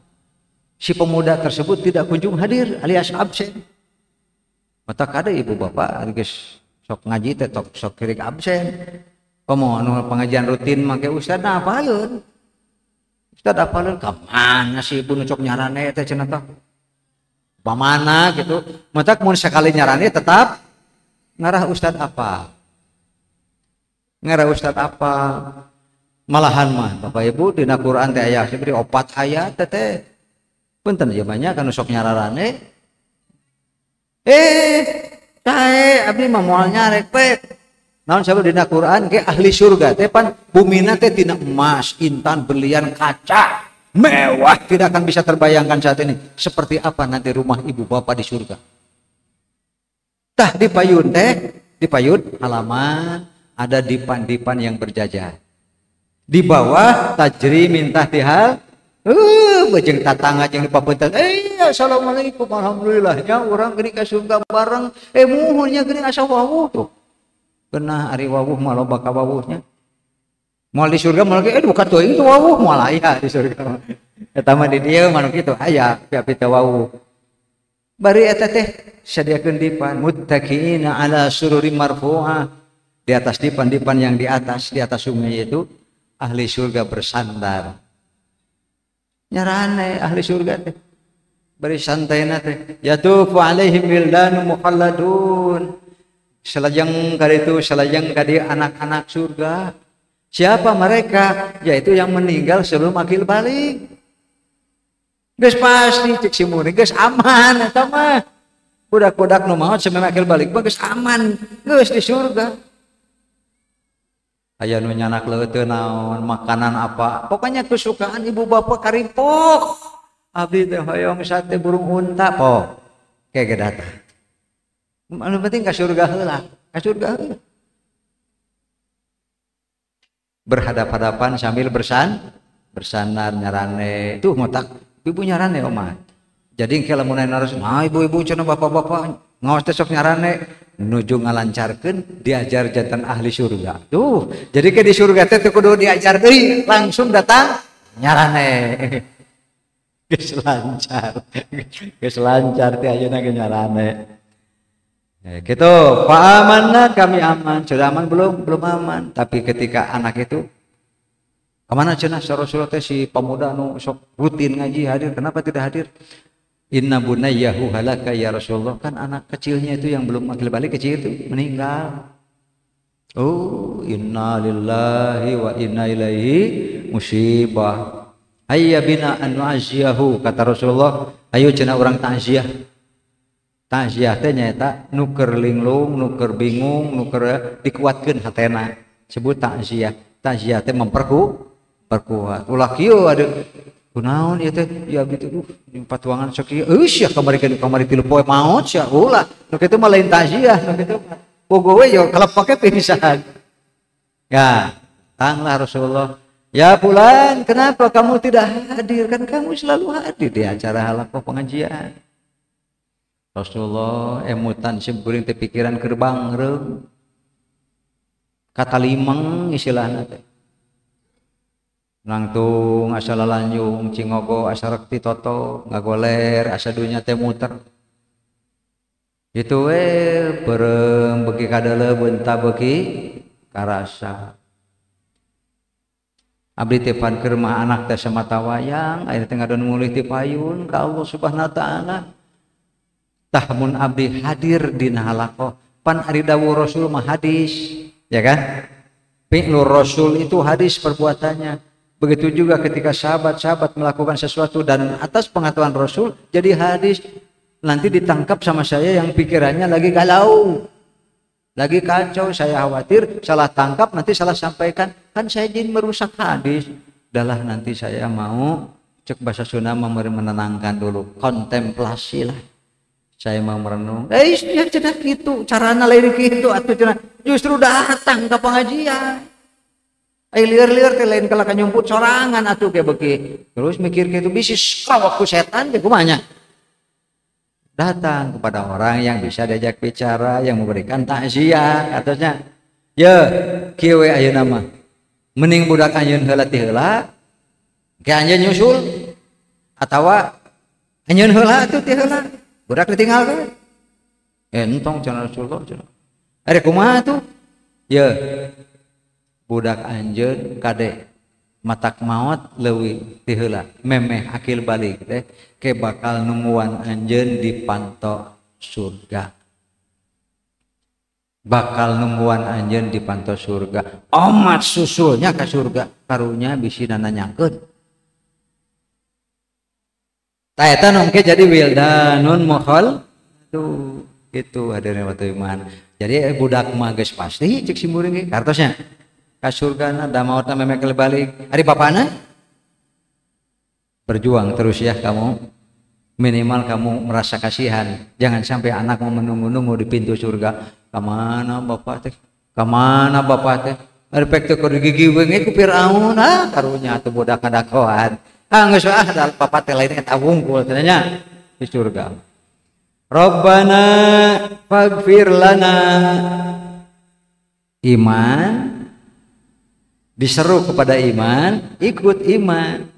si pemuda tersebut tidak kunjung hadir alias absen. Mata kada ibu bapak geus sok ngaji teh sok kirik absen. Komo anu pengajian rutin make ustad apaleun. Ustad apaleun ka mana si ibu nu sok nyarane teh cenah tah. Pamana gitu. Mata mun sekali nyarane tetap ngarah ustad apa? Ngarah ustad apa? Malahan mah Bapak Ibu dina Quran teh aya diberi 4 ayat teh. Punten ieu banyak anu sok nyararane. Sae abdi mah moal nyarek pe. Naon sabab dina Quran ge ahli surga teh pan bumina teh tina emas, intan, berlian, kaca. Mewah, tidak akan bisa terbayangkan saat ini seperti apa nanti rumah ibu bapak di surga. Tah di payun teh, di payun halaman ada dipan-dipan yang berjajar. Di bawah tajri mintah tihal, bejeng tatangga jeung dipapunten. Assalamualaikum alhamdulillahnya orang geuning ka surga bareng. Muhunnya geuning asa wawuh tuh. Beunah ari wawuh mah loba ka wawuhnya. Moal di surga moal ge buka teuing tuh wawuh moal aya di surga. Eta mah di dieu mah kitu aya pipi teh wawuh. Bari eta teh sadiakeun dipan muttaqiina ala sururim marfu'ah. Di atas dipan-dipan yang di atas sungai itu ahli surga bersandar. Nyarane ahli surga teh. Bari santaina teh yatufu alaihim wildan mukhalladun. Selajeng kaditu selajeng kadi anak-anak surga. Siapa mereka? Yaitu yang meninggal sebelum akil balik. Geus pasti cek si muni geus aman eta mah. Budak-budak nu maot sebelum akil balik mah geus aman, geus di surga. Aya nu nyanak leuteun naon, makanan apa? Pokoknya kesukaan ibu bapak karipok. Abdi teh hoyong sate burung unta po. Kayak datang. Anu penting ka surga heula, ka surga heula. Berhadap-hadapan sambil bersandar nyarane tuh ngotak ibu nyarane omah jadi kalau mun aya rasul ibu-ibu cenah bapak-bapak ngaos teh sok nyarane nuju ngalancarkeun diajar jantan ahli surga tuh jadi ke di surga teh kudu diajar deui langsung datang nyarane geus lancar teh ayeuna ge nyarane gitu, Pak amanah kami aman, sudah aman belum aman. Tapi ketika anak itu kemana cenah Rasulullah teh si pemuda nu sok rutin ngaji hadir, kenapa tidak hadir? Inna bunayyahu halaka ya Rasulullah, kan anak kecilnya itu yang belum akil balik kecil itu meninggal. Oh, inna lillahi wa inna ilaihi musibah. Ayya bina an nu'azziyahu kata Rasulullah, ayo cenah urang ta'ziah. Ta'ziah teh nyaeta nuker linglung, nuker bingung, nuker dikuatkeun hatena. Sebut ta'ziah. Ta'ziah teh memperkuat. Ulah kieu ada kunaon ieu teh? Ya gitu patuangan sok kieu. Eus ya kamari 3 poe maot sia ulah. Nu kitu mah lain ta'ziah, nu kitu pogo we yo kalepake pisan. Ya, tanglah Rasulullah. Ya pulang, kenapa kamu tidak hadir? Kan kamu selalu hadir di acara halaqah pengajian. Rasulullah emutan simkuring teh pikiran gerbang reung kata limeng istilahna teh nangtung asa lalanjung cingogo asa rekti toto ngagoler asa dunya teh muter itu beureum beuki kadeuleu beunta beuki karasa abdi teh pan keur mah anak teh samata wayang aya teh ngadon mulih ti payun ka Allah Subhanahu wa taala. Tahmun abdi hadir di halaqah pan ari dawuh Rasul mah hadis ya kan fi'lur Rasul itu hadis perbuatannya begitu juga ketika sahabat-sahabat melakukan sesuatu dan atas pengetahuan Rasul jadi hadis nanti ditangkap sama saya yang pikirannya lagi galau lagi kacau saya khawatir salah tangkap nanti salah sampaikan kan saya jadi merusak hadis adalah nanti saya mau cek bahasa Sunda menenangkan dulu kontemplasi lah. Saya mau merenung, ya cenah gitu, carana lain gitu, atau cenah justru datang ke pengajian. Liar-liar teh lain kalau nyumput sorangan atuh kayak beki. Terus mikir gitu bisnis kau waktu setan kayak kumanya. datang kepada orang yang bisa diajak bicara, yang memberikan takziah. Katanya, ya kieu we ayeuna mah mending budak anjeun heula ti heula ke anjeun nyusul atawa anjeun heula atuh ti heula budak ditinggalkeun. Entong cenah Rasulullah cenah. Are kumaha tuh? Ya budak anjeun kade matak maot leuwih ti heula memeh akil balik teh ke bakal nungguan anjeun di panto surga. Bakal nungguan anjeun di panto surga. Amat susulnya ke surga karunya bisi nanyakeun. Ta eta nongke jadi wildanun mukhal tuh gitu hadirin wa iman. Jadi budak mah geus pasti cek simburing ge kartosnya ka surgana da maotna memekal balik. Ari bapana berjuang terus ya kamu, minimal kamu merasa kasihan. Jangan sampai anak mau menunggu-nunggu di pintu surga. Kamana bapak teh? Kamana bapak teh? Ari pek teu kudu gigiweung ku Firaun karunya atuh budak kadakoan. Geus dal papa teh lain eta wungkul teh nya di surga. Rabbana faghfir lana. Iman diseru kepada iman, ikut iman.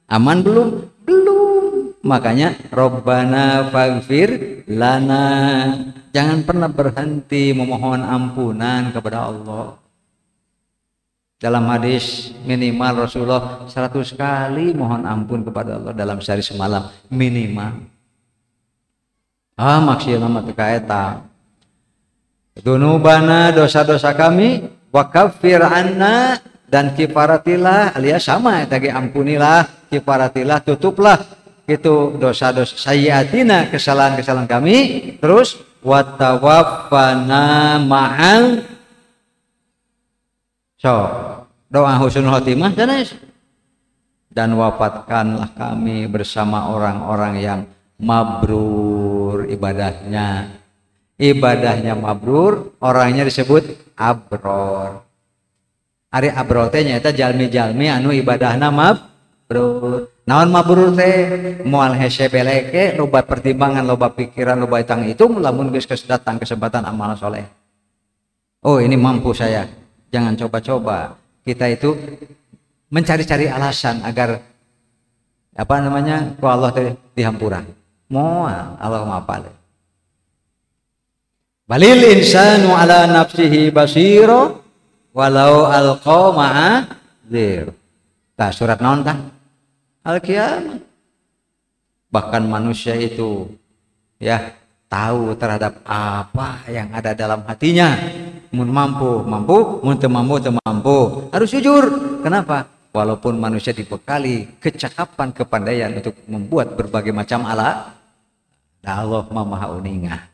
Aman belum? Belum. Makanya Rabbana faghfir lana. Jangan pernah berhenti memohon ampunan kepada Allah. Dalam hadis minimal Rasulullah 100 kali mohon ampun kepada Allah dalam sehari semalam minimal. Maksudnya nama tekaeta. Dunubana dosa-dosa kami wa kaffir anna dan kifaratilah alias sama tadi ampunilah kifaratilah tutuplah itu dosa-dosa sayyiatina kesalahan-kesalahan kami terus watawaffana ma'al doa husnul khotimah dan wafatkanlah kami bersama orang-orang yang mabrur ibadahnya mabrur, orangnya disebut abror. Ari abror teh nyaeta jalmi-jalmi anu ibadahna mabrur. Naon mabrur teh? Moal hese beleke, loba pertimbangan, loba pikiran, loba hitung lamun geus datang kesempatan amal soleh. Oh, ini mampu saya. Jangan coba-coba. Kita itu mencari-cari alasan agar ku Allah teh dihampura. Moal Allah mapal. Balil insanu ala nafsihi basiro walau alqa ma'adzir. Tah surat naon tah? Al-Qiyamah. Bahkan manusia itu ya tahu terhadap apa yang ada dalam hatinya. Mun mampu, mun teu mampu. Harus jujur. Kenapa? Walaupun manusia dibekali kecakapan, kepandaian untuk membuat berbagai macam alat, Allah Maha Uningah.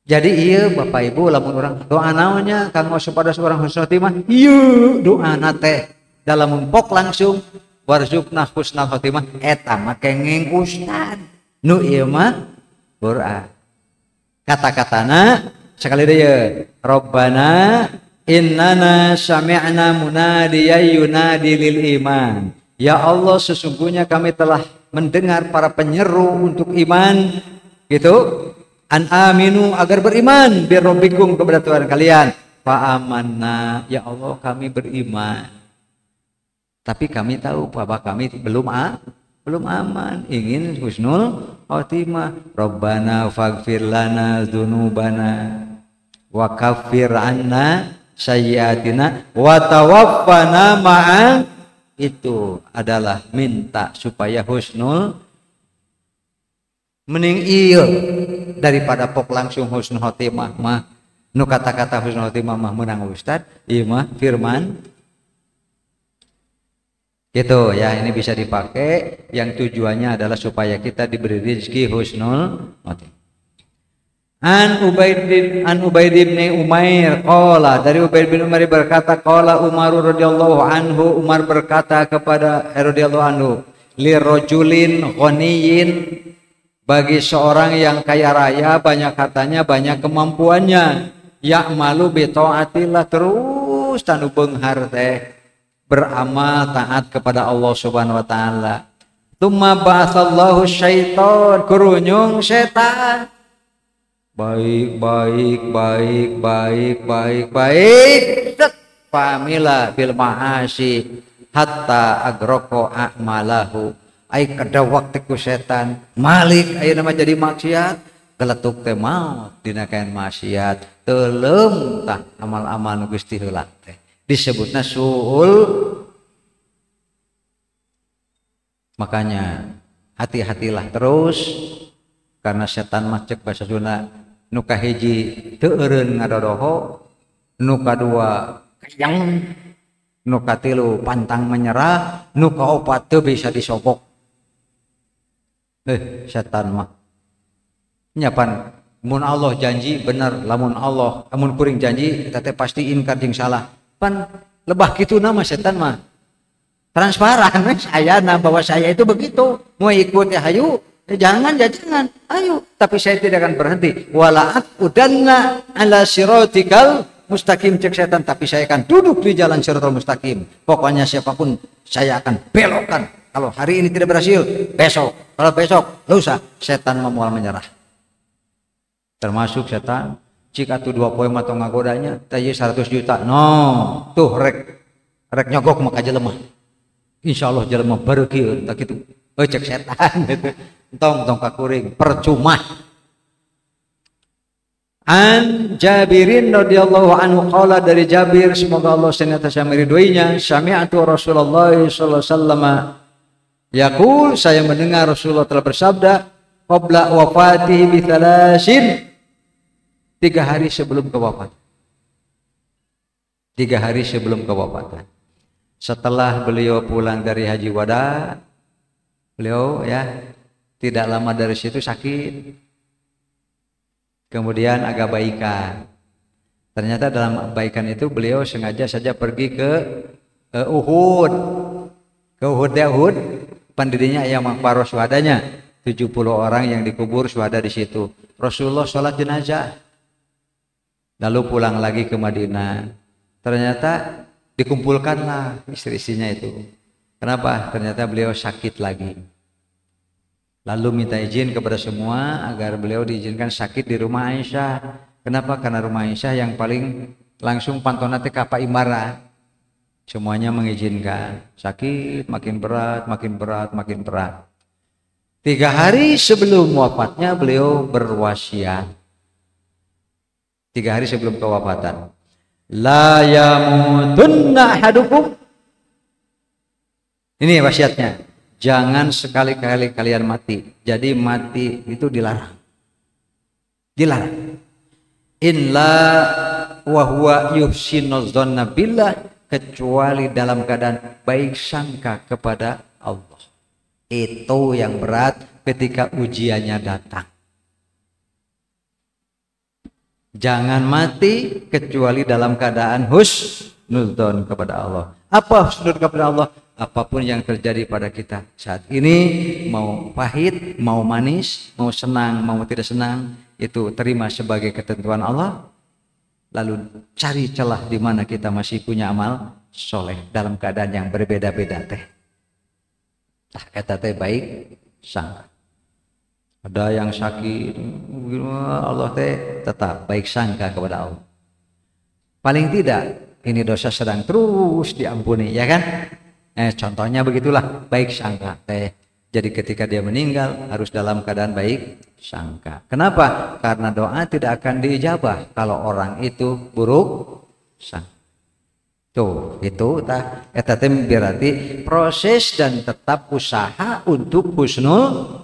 Jadi iya Bapak Ibu lamun orang doa naonnya kanggo supaya seorang husnul khotimah, ieu doa teh dalam empok langsung warzuqna husnul khotimah eta mah kenging ustad. Nu ieu mah Qur'an. Kata-katana sekali deui Rabbana innana sami'na munadiyan yunadi lil iman. Ya Allah sesungguhnya kami telah mendengar para penyeru untuk iman gitu. An aminu agar beriman bi rabbikum kepada Tuhan kalian. Fa amanna ya Allah kami beriman. Tapi kami tahu bahwa kami belum aman, ingin husnul khotimah. Rabbana faghfir lana dzunubana wa kaffir anna sayyiatina wa tawaffana ma'a. Itu adalah minta supaya husnul mending iya daripada pok langsung husnul khotimah mah nu kata-kata husnul khotimah mah menang ustad ieu mah firman gitu ya. Ini bisa dipakai yang tujuannya adalah supaya kita diberi rezeki husnul khotimah. An Ubaid bin Umair qala, dari Ubaid bin Umair berkata qala Umar radhiyallahu anhu, Umar berkata kepada radhiyallahu anhu li rajulin ghaniyin, bagi seorang yang kaya raya, banyak hartanya, banyak kemampuannya, ya'malu bi taatillah, terus tanu beunghar teh beramal taat kepada Allah Subhanahu wa taala. Tumma ba'atsallahu syaiton, kurunyung setan. Baik. Set famila bil ma'asi hatta agroko a'malahu. Ai kada waktu ku setan malik ayeuna mah jadi maksiat, geletuk teh maut dina kaen maksiat, teuleum tah amal-amal nu Gusti heula teh. Disebutna suul. Makanya hati-hatilah terus, karena setan mah cek basa Sunda nu kahiji teu eureun ngadodoho, nu kadua kayang, nu katilu pantang menyerah, nu kaopat teu bisa disobok. Setan mah nyapan mun Allah janji bener, lamun kuring janji eta teh pasti ingkar jeung salah. Pan lebah kitu nama setan mah transparan sayana bahwa saya itu begitu, mau ikut ya hayu, jangan ayo, tapi saya tidak akan berhenti. Walaat udanna ala siratikal mustaqim, cek setan, tapi saya akan duduk di jalan siratal mustaqim. Pokoknya siapapun saya akan belokkan. Kalau hari ini tidak berhasil, besok, kalau besok lusa, setan memual menyerah. Termasuk setan jika tu 2 poin atau ngagodanya tadi 100 juta, no tuh rek nyogok maka jelemah. Insya Allah jelema beureukeun tak kitu. Cek setan gitu. Tong kakuring percuma. An Jabirin radhiyallahu anhu qala, dari Jabir semoga Allah senantiasa meridhoinya, sami'tu Rasulullah sallallahu alaihi wasallam yaqul, saya mendengar Rasulullah telah bersabda qabla wafatihi bi 3 hari sebelum kewafatan. 3 hari sebelum kewafatan. Setelah beliau pulang dari haji wada, beliau ya tidak lama dari situ sakit, kemudian agak baikan. Ternyata dalam baikan itu beliau sengaja saja pergi ke Uhud, Uhud, pendirinya ayam para syuhadanya, 70 orang yang dikubur syuhada di situ. Rasulullah sholat jenazah, lalu pulang lagi ke Madinah. Ternyata dikumpulkanlah istri-istrinya itu. Kenapa? Ternyata beliau sakit lagi. Lalu minta izin kepada semua agar beliau diizinkan sakit di rumah Aisyah. Kenapa? Karena rumah Aisyah yang paling langsung pantona teh ka Pak Imara. Semuanya mengizinkan. Sakit makin berat. 3 hari sebelum wafatnya beliau berwasiat. 3 hari sebelum kewafatan. La yamutunna ahadukum. Ini wasiatnya. Jangan sekali-kali kalian mati. Jadi mati itu dilarang. Illa wa huwa yuhsinuz dzanna billah, kecuali dalam keadaan baik sangka kepada Allah. Itu yang berat ketika ujiannya datang. Jangan mati kecuali dalam keadaan husnudzon kepada Allah. Apa husnudzon kepada Allah? Apapun yang terjadi pada kita saat ini, mau pahit, mau manis, mau senang, mau tidak senang, itu terima sebagai ketentuan Allah. Lalu cari celah di mana kita masih punya amal soleh dalam keadaan yang berbeda-beda teh. Eta teh baik sangka. Ada yang sakit, Allah teh tetap baik sangka kepada Allah. Paling tidak ini dosa sedang terus diampuni, ya kan? Contohnya begitulah, baik sangka teh. Jadi ketika dia meninggal harus dalam keadaan baik sangka. Kenapa? Karena doa tidak akan diijabah kalau orang itu buruk sangka. Tuh, itu eta teh berarti proses dan tetap usaha untuk husnul.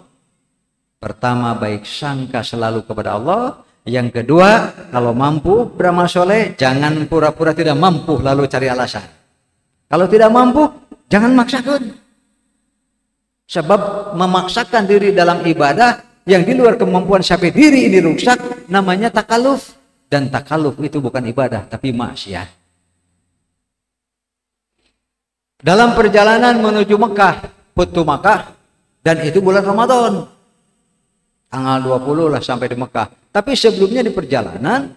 Pertama, baik sangka selalu kepada Allah. Yang kedua, kalau mampu beramal soleh, jangan pura-pura tidak mampu lalu cari alasan. Kalau tidak mampu, jangan maksakan. Sebab memaksakan diri dalam ibadah yang di luar kemampuan sampai diri ini rusak, namanya takaluf. Dan takaluf itu bukan ibadah, tapi maksiat. Dalam perjalanan menuju Mekah, Futu Makkah, dan itu bulan Ramadan. Tanggal 20 lah sampai di Mekah. Tapi sebelumnya di perjalanan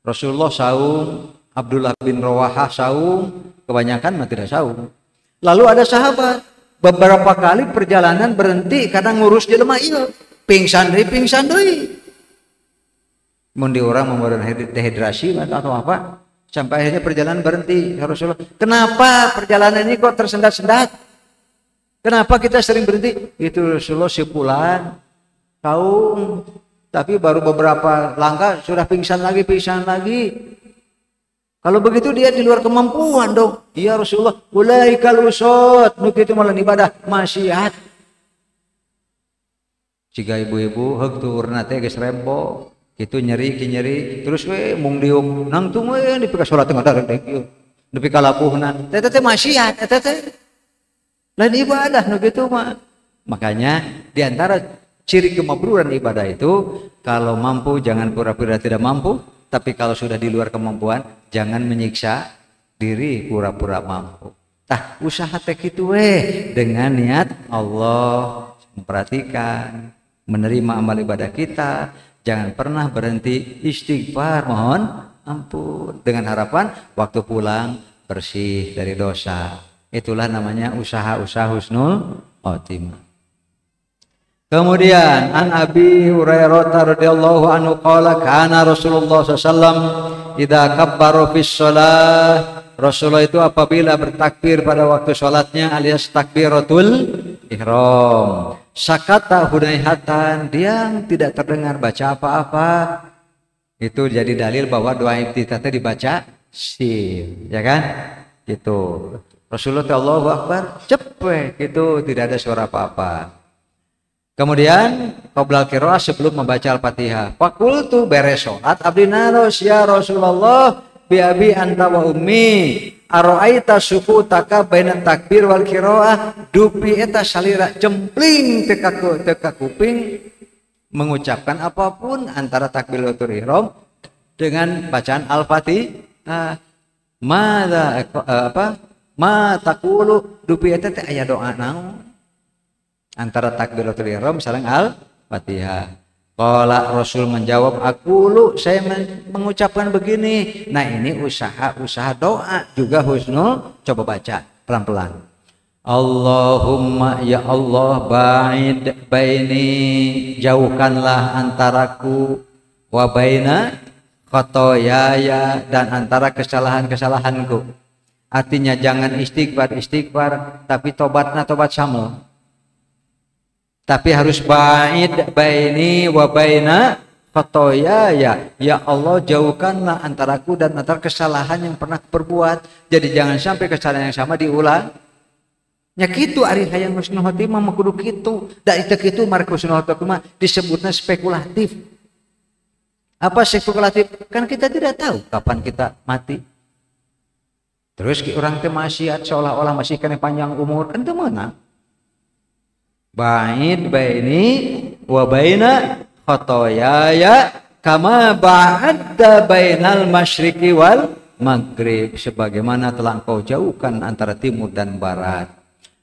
Rasulullah saum, Abdullah bin Rawahah saum, kebanyakan mah tidak saum. Lalu ada sahabat beberapa kali perjalanan berhenti karena ngurus jelema ieu. Pingsan deui. Mun di orang membawa dehidrasi atau apa, sampai akhirnya perjalanan berhenti. Ya Rasulullah, kenapa perjalanan ini kok tersendat-sendat? Kenapa kita sering berhenti? Itu Rasulullah sepulan kaum, tapi baru beberapa langkah sudah pingsan lagi. Kalau begitu dia di luar kemampuan dong. Iya Rasulullah, ulaikal usut, nu kitu malah ibadah maksiat. Ciga ibu-ibu heug turna teh geus rembo. Itu nyeri terus we mung diuk nangtung we nepi ka salat tengah darek kieu nepi ka lapuhna teh maksiat eta teh lain ibadah nu kitu mah. Makanya di antara ciri kemabruran ibadah itu kalau mampu jangan pura-pura tidak mampu, tapi kalau sudah di luar kemampuan jangan menyiksa diri pura-pura mampu. Tah usaha teh kitu we dengan niat Allah memperhatikan menerima amal ibadah kita. Jangan pernah berhenti istighfar, mohon ampun dengan harapan waktu pulang bersih dari dosa. Itulah namanya usaha-usaha husnul khotimah. Kemudian an Abi Hurairah radhiyallahu anhu qala kana Rasulullah sallallahu alaihi wasallam idza kabbara fis shalah. Rasulullah itu apabila bertakbir pada waktu sholatnya alias takbiratul ihram, sakata hunaihatan, diam tidak terdengar baca apa-apa. Itu jadi dalil bahwa doa iftitah dibaca sim, ya kan? Gitu. Rasulullah Allahu Akbar cepet gitu, tidak ada suara apa-apa. Kemudian qoblal qiraah sebelum membaca Al-Fatihah, faqultu beres sholat abdi naros ya Rasulullah bi abi anta wa ummi ara'aita sukutaka baina takbir wal qiraah, dupi eta salira cempling teka kuping mengucapkan apapun antara takbiratul ihram dengan bacaan Al-Fatihah. Ma taqulu dupi eta teh aya doa naon antara takbiratul ihram sareng Al-Fatihah. Qala Rasul menjawab, aku saya mengucapkan begini. Nah ini usaha doa juga husnul. Coba baca pelan-pelan. Allahumma ya Allah ba'id baini, jauhkanlah antaraku, wa baina khotoyaya, dan antara kesalahan-kesalahanku. Artinya jangan istighfar tapi tobat syamel. Tapi harus ba'id baini wa baina khotoyaya, ya Allah jauhkanlah antaraku dan antara kesalahan yang pernah perbuat. Jadi jangan sampai kesalahan yang sama diulang. Nya kitu ari hayang husnul khotimah mah kudu kitu. Da itu kitu marek husnul khotimah disebutnya spekulatif. Apa spekulatif? Kan kita tidak tahu kapan kita mati. Terus orang teh maksiat seolah-olah masih kena panjang umur, kan teu meunang. Ba'id baini wa baina khotoyaya kama ba'adda bainal masyriqi wal maghrib, sebagaimana telah engkau jauhkan antara timur dan barat.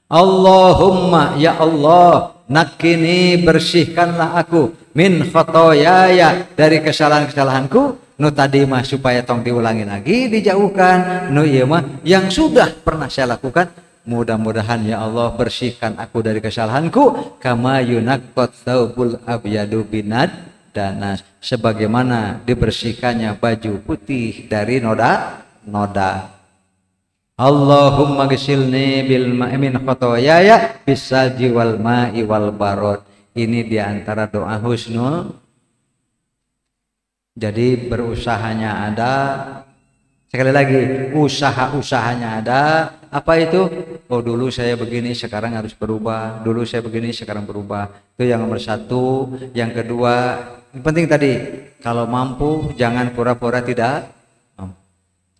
Allahumma ya Allah nakini, bersihkanlah aku, min khotoyaya, dari kesalahan-kesalahanku. Nu tadi mah supaya tong diulangi lagi, dijauhkan. Nu ieu mah yang sudah pernah saya lakukan, mudah-mudahan ya Allah bersihkan aku dari kesalahanku. Kama yunaqqat thawbul abyadu binad danas, sebagaimana dibersihkannya baju putih dari noda. Allahumma gsilni bil ma'i min khotoyaya bisalji wal ma'i wal barod. Ini diantara doa husnul. Jadi berusahanya ada. Sekali lagi, usahanya ada. Apa itu? Oh dulu saya begini, sekarang harus berubah. Dulu saya begini, sekarang berubah. Itu yang nomor satu. Yang kedua, yang penting tadi, kalau mampu jangan pura-pura tidak mampu.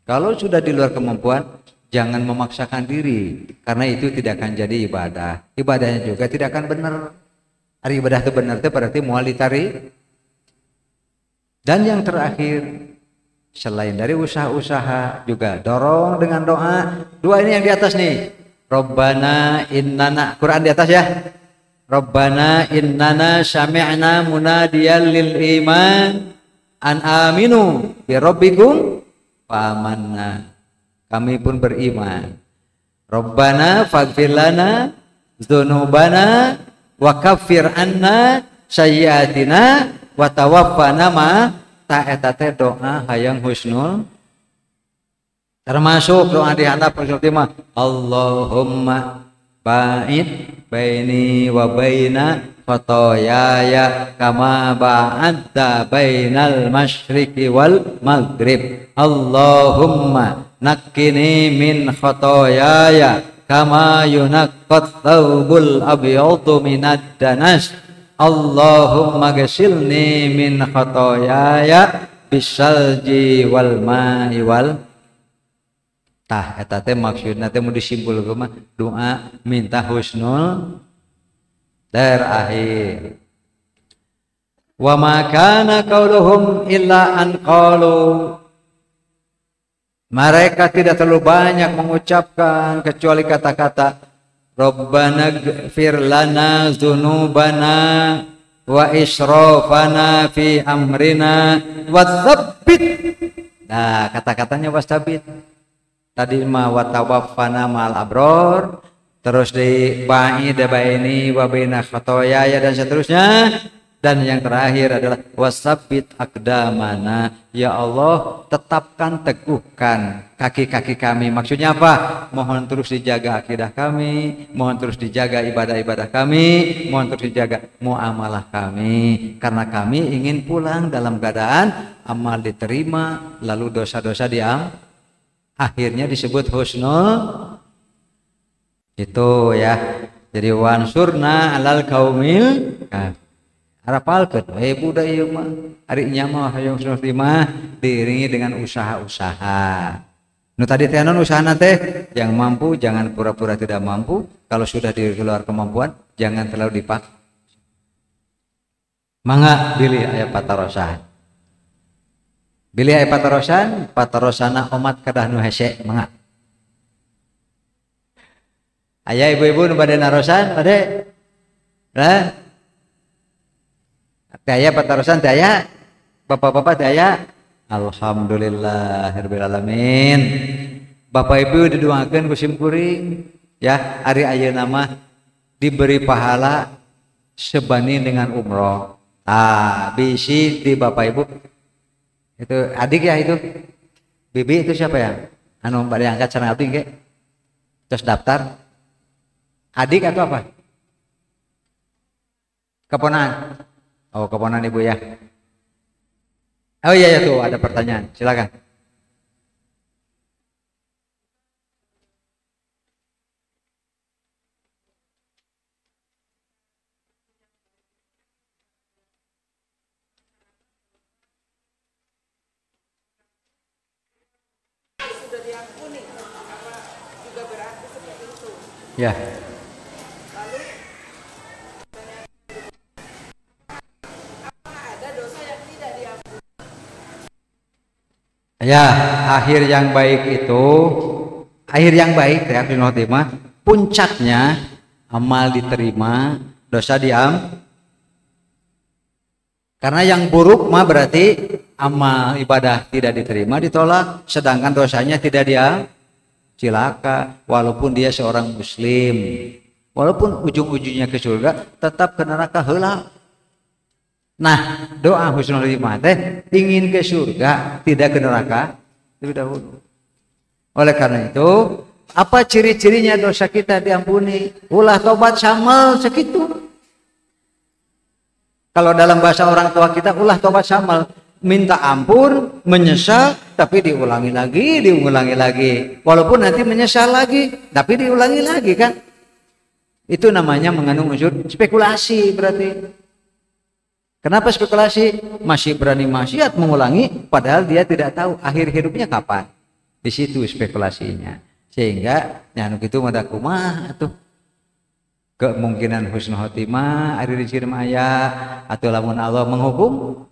Kalau sudah di luar kemampuan, jangan memaksakan diri, karena itu tidak akan jadi ibadah. Ibadahnya juga tidak akan benar. Hari ibadah itu benar itu berarti mual ditari. Dan yang terakhir, selain dari usaha-usaha juga dorong dengan doa. Dua ini yang di atas nih. Rabbana innana, Quran di atas ya. Rabbana innana sami'na munadiyan lil iman an aminu bi rabbikum fa amanna. Kami pun beriman. Rabbana faghfir lana dzunubana wa kaffir anna sayyiatina wa tawaffana ma ta eta teh doa hayang husnul, termasuk doa di handap husnul timah Allahumma ba'id baini wa baina khotoyaya kama ba'adta bainal masyriqi wal maghrib. Allahumma nakkini min khotoyaya kama yunaqqat thawbul abyadu minad danas. Allahumma ghasilni min khotoyaya bisalji wal ma'i wal tah. Eta teh maksudna teh mau disimpulkeun mah doa minta husnul terakhir. Wa ma kana qauluhum illa an qalu, mereka tidak terlalu banyak mengucapkan kecuali kata-kata Rabbana gfir lana dzunubana wa israfana fi amrina wa tsabbit. Nah, kata-katanya wastabit. Tadi mah wa tawaffana ma'al abror, terus di ba'id baini wa baina khotoyaya dan seterusnya, dan yang terakhir adalah wasabbit aqdamana, ya Allah tetapkan teguhkan kaki-kaki kami. Maksudnya apa? Mohon terus dijaga akidah kami, mohon terus dijaga ibadah-ibadah kami, mohon terus dijaga muamalah kami, karena kami ingin pulang dalam keadaan amal diterima lalu dosa-dosa akhirnya disebut husnul itu ya. Jadi wansurna alal kaumil harapalkeun budak ieu mah ari nya mah hayang husnul timah diiringi dengan usaha-usaha. Nu tadi teh naon usahana teh? Yang mampu jangan pura-pura tidak mampu, kalau sudah di luar kemampuan jangan terlalu dipaksa. Mangga pilih aya patarosan. Bilih aya patarosan, patarosana omat kadah nu hese mangga. Aya ibu-ibu nu bade narosan, bade. Lah. Teh aya patarosan teh aya. Bapak-bapak teh aya. Alhamdulillahirabbil alamin. Bapak Ibu didoakeun ku simkuring ya, ari ayeuna mah diberi pahala sebanding dengan umroh. Bisi di Bapak Ibu itu adik ya, itu bibi itu siapa ya anu pada angkat sana abdi ge terus daftar adik atau apa keponakan? Oh keponakan ibu ya. Oh iya ya, tuh ada pertanyaan, silakan. Ya. Ya, akhir yang baik itu, akhir yang baik ya khotimah, puncaknya amal diterima, dosa karena yang buruk mah berarti amal ibadah tidak diterima, ditolak, sedangkan dosanya tidak cilaka, walaupun dia seorang muslim, walaupun ujung-ujungnya ke surga, tetap ke neraka heula. Nah, doa husnul khotimah teh ingin ke surga, tidak ke neraka lebih dahulu. Oleh karena itu, apa ciri-cirinya dosa kita diampuni? Ulah tobat samal segitu. Kalau dalam bahasa orang tua kita, ulah tobat samal, minta ampun, menyesal, tapi diulangi lagi, walaupun nanti menyesal lagi, tapi diulangi lagi kan? Itu namanya mengandung unsur spekulasi berarti. Kenapa spekulasi? Masih berani maksiat mengulangi, padahal dia tidak tahu akhir hidupnya kapan. Di situ spekulasinya. Sehingga nyanu kitu mada kumaha atuh. Kemungkinan husnul khotimah ari dicirem aya atau lamun Allah menghukum,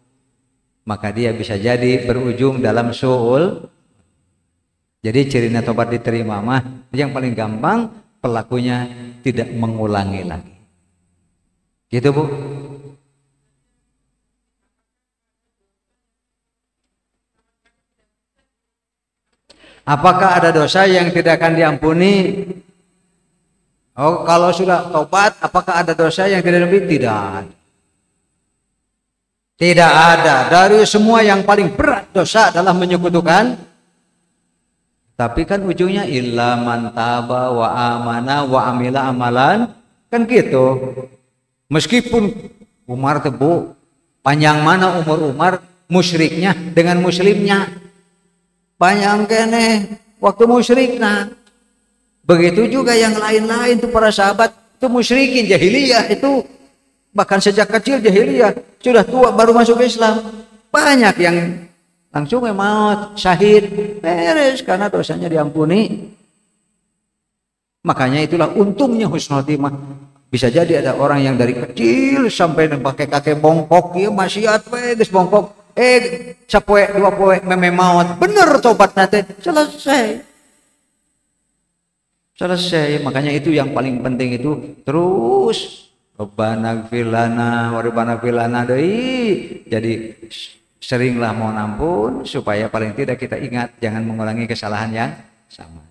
maka dia bisa jadi berujung dalam su'ul. Jadi cirinya tobat diterima mah yang paling gampang pelakunya tidak mengulangi lagi. Gitu Bu. Apakah ada dosa yang tidak akan diampuni? Oh, kalau sudah tobat, apakah ada dosa yang tidak lebih? Tidak. Tidak ada. Dari semua yang paling berat dosa adalah menyekutukan. Tapi kan ujungnya illa man taba wa amana wa amila amalan. Kan gitu. Meskipun Umar tebu, panjang mana umur Umar musyriknya dengan muslimnya. Panjang kene waktu musyrik nah. Begitu juga yang lain-lain tuh para sahabat itu musyrikin jahiliyah itu bahkan sejak kecil jahiliyah sudah tua baru masuk Islam. Banyak yang langsung maut syahid beres karena dosanya diampuni. Makanya itulah untungnya husnul khotimah. Bisa jadi ada orang yang dari kecil sampai pakai kakek bongkok ya maksiat we geus bongkok sapoe dua poe meme maut bener tobat nate selesai. Makanya itu yang paling penting itu terus Rabbana ighfir lana wa rabbana ighfir lana deui. Jadi seringlah mohon ampun supaya paling tidak kita ingat jangan mengulangi kesalahan yang sama.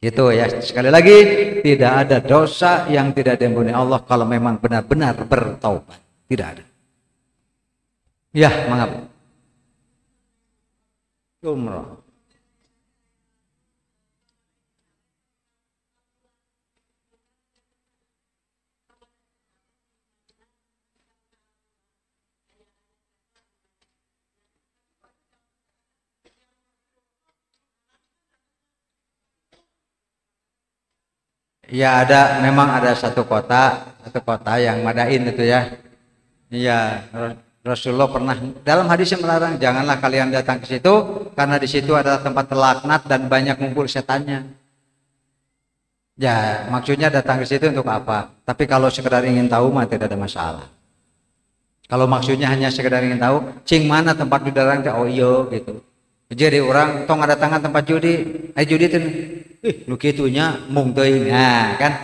Itu ya, sekali lagi tidak ada dosa yang tidak diampuni Allah kalau memang benar-benar bertaubat. Tidak ada. Ya, mangap. Umrah. Ya ada, memang ada satu kota yang madain itu ya. Iya, Rasulullah pernah dalam hadisnya melarang janganlah kalian datang ke situ karena di situ adalah tempat terlaknat dan banyak ngumpul setannya. Ya, maksudnya datang ke situ untuk apa? Tapi kalau sekedar ingin tahu mah tidak ada masalah. Kalau maksudnya hanya sekedar ingin tahu, cing mana tempat dilarang, oh iyo gitu. Jadi orang tong ada tangan tempat judi, judi itu nu kitunya mung teuing. Nah, kan?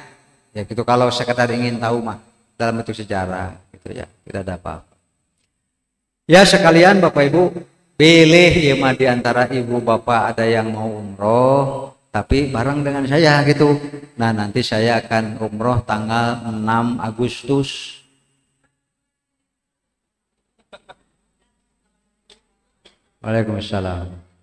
Ya gitu kalau sekedar ingin tahu mah dalam bentuk sejarah gitu ya, tidak ada apa-apa. Ya sekalian Bapak Ibu, pilih ya mah di antara ibu bapak ada yang mau umroh tapi bareng dengan saya gitu. Nah, nanti saya akan umroh tanggal 6 Agustus. Waalaikumsalam.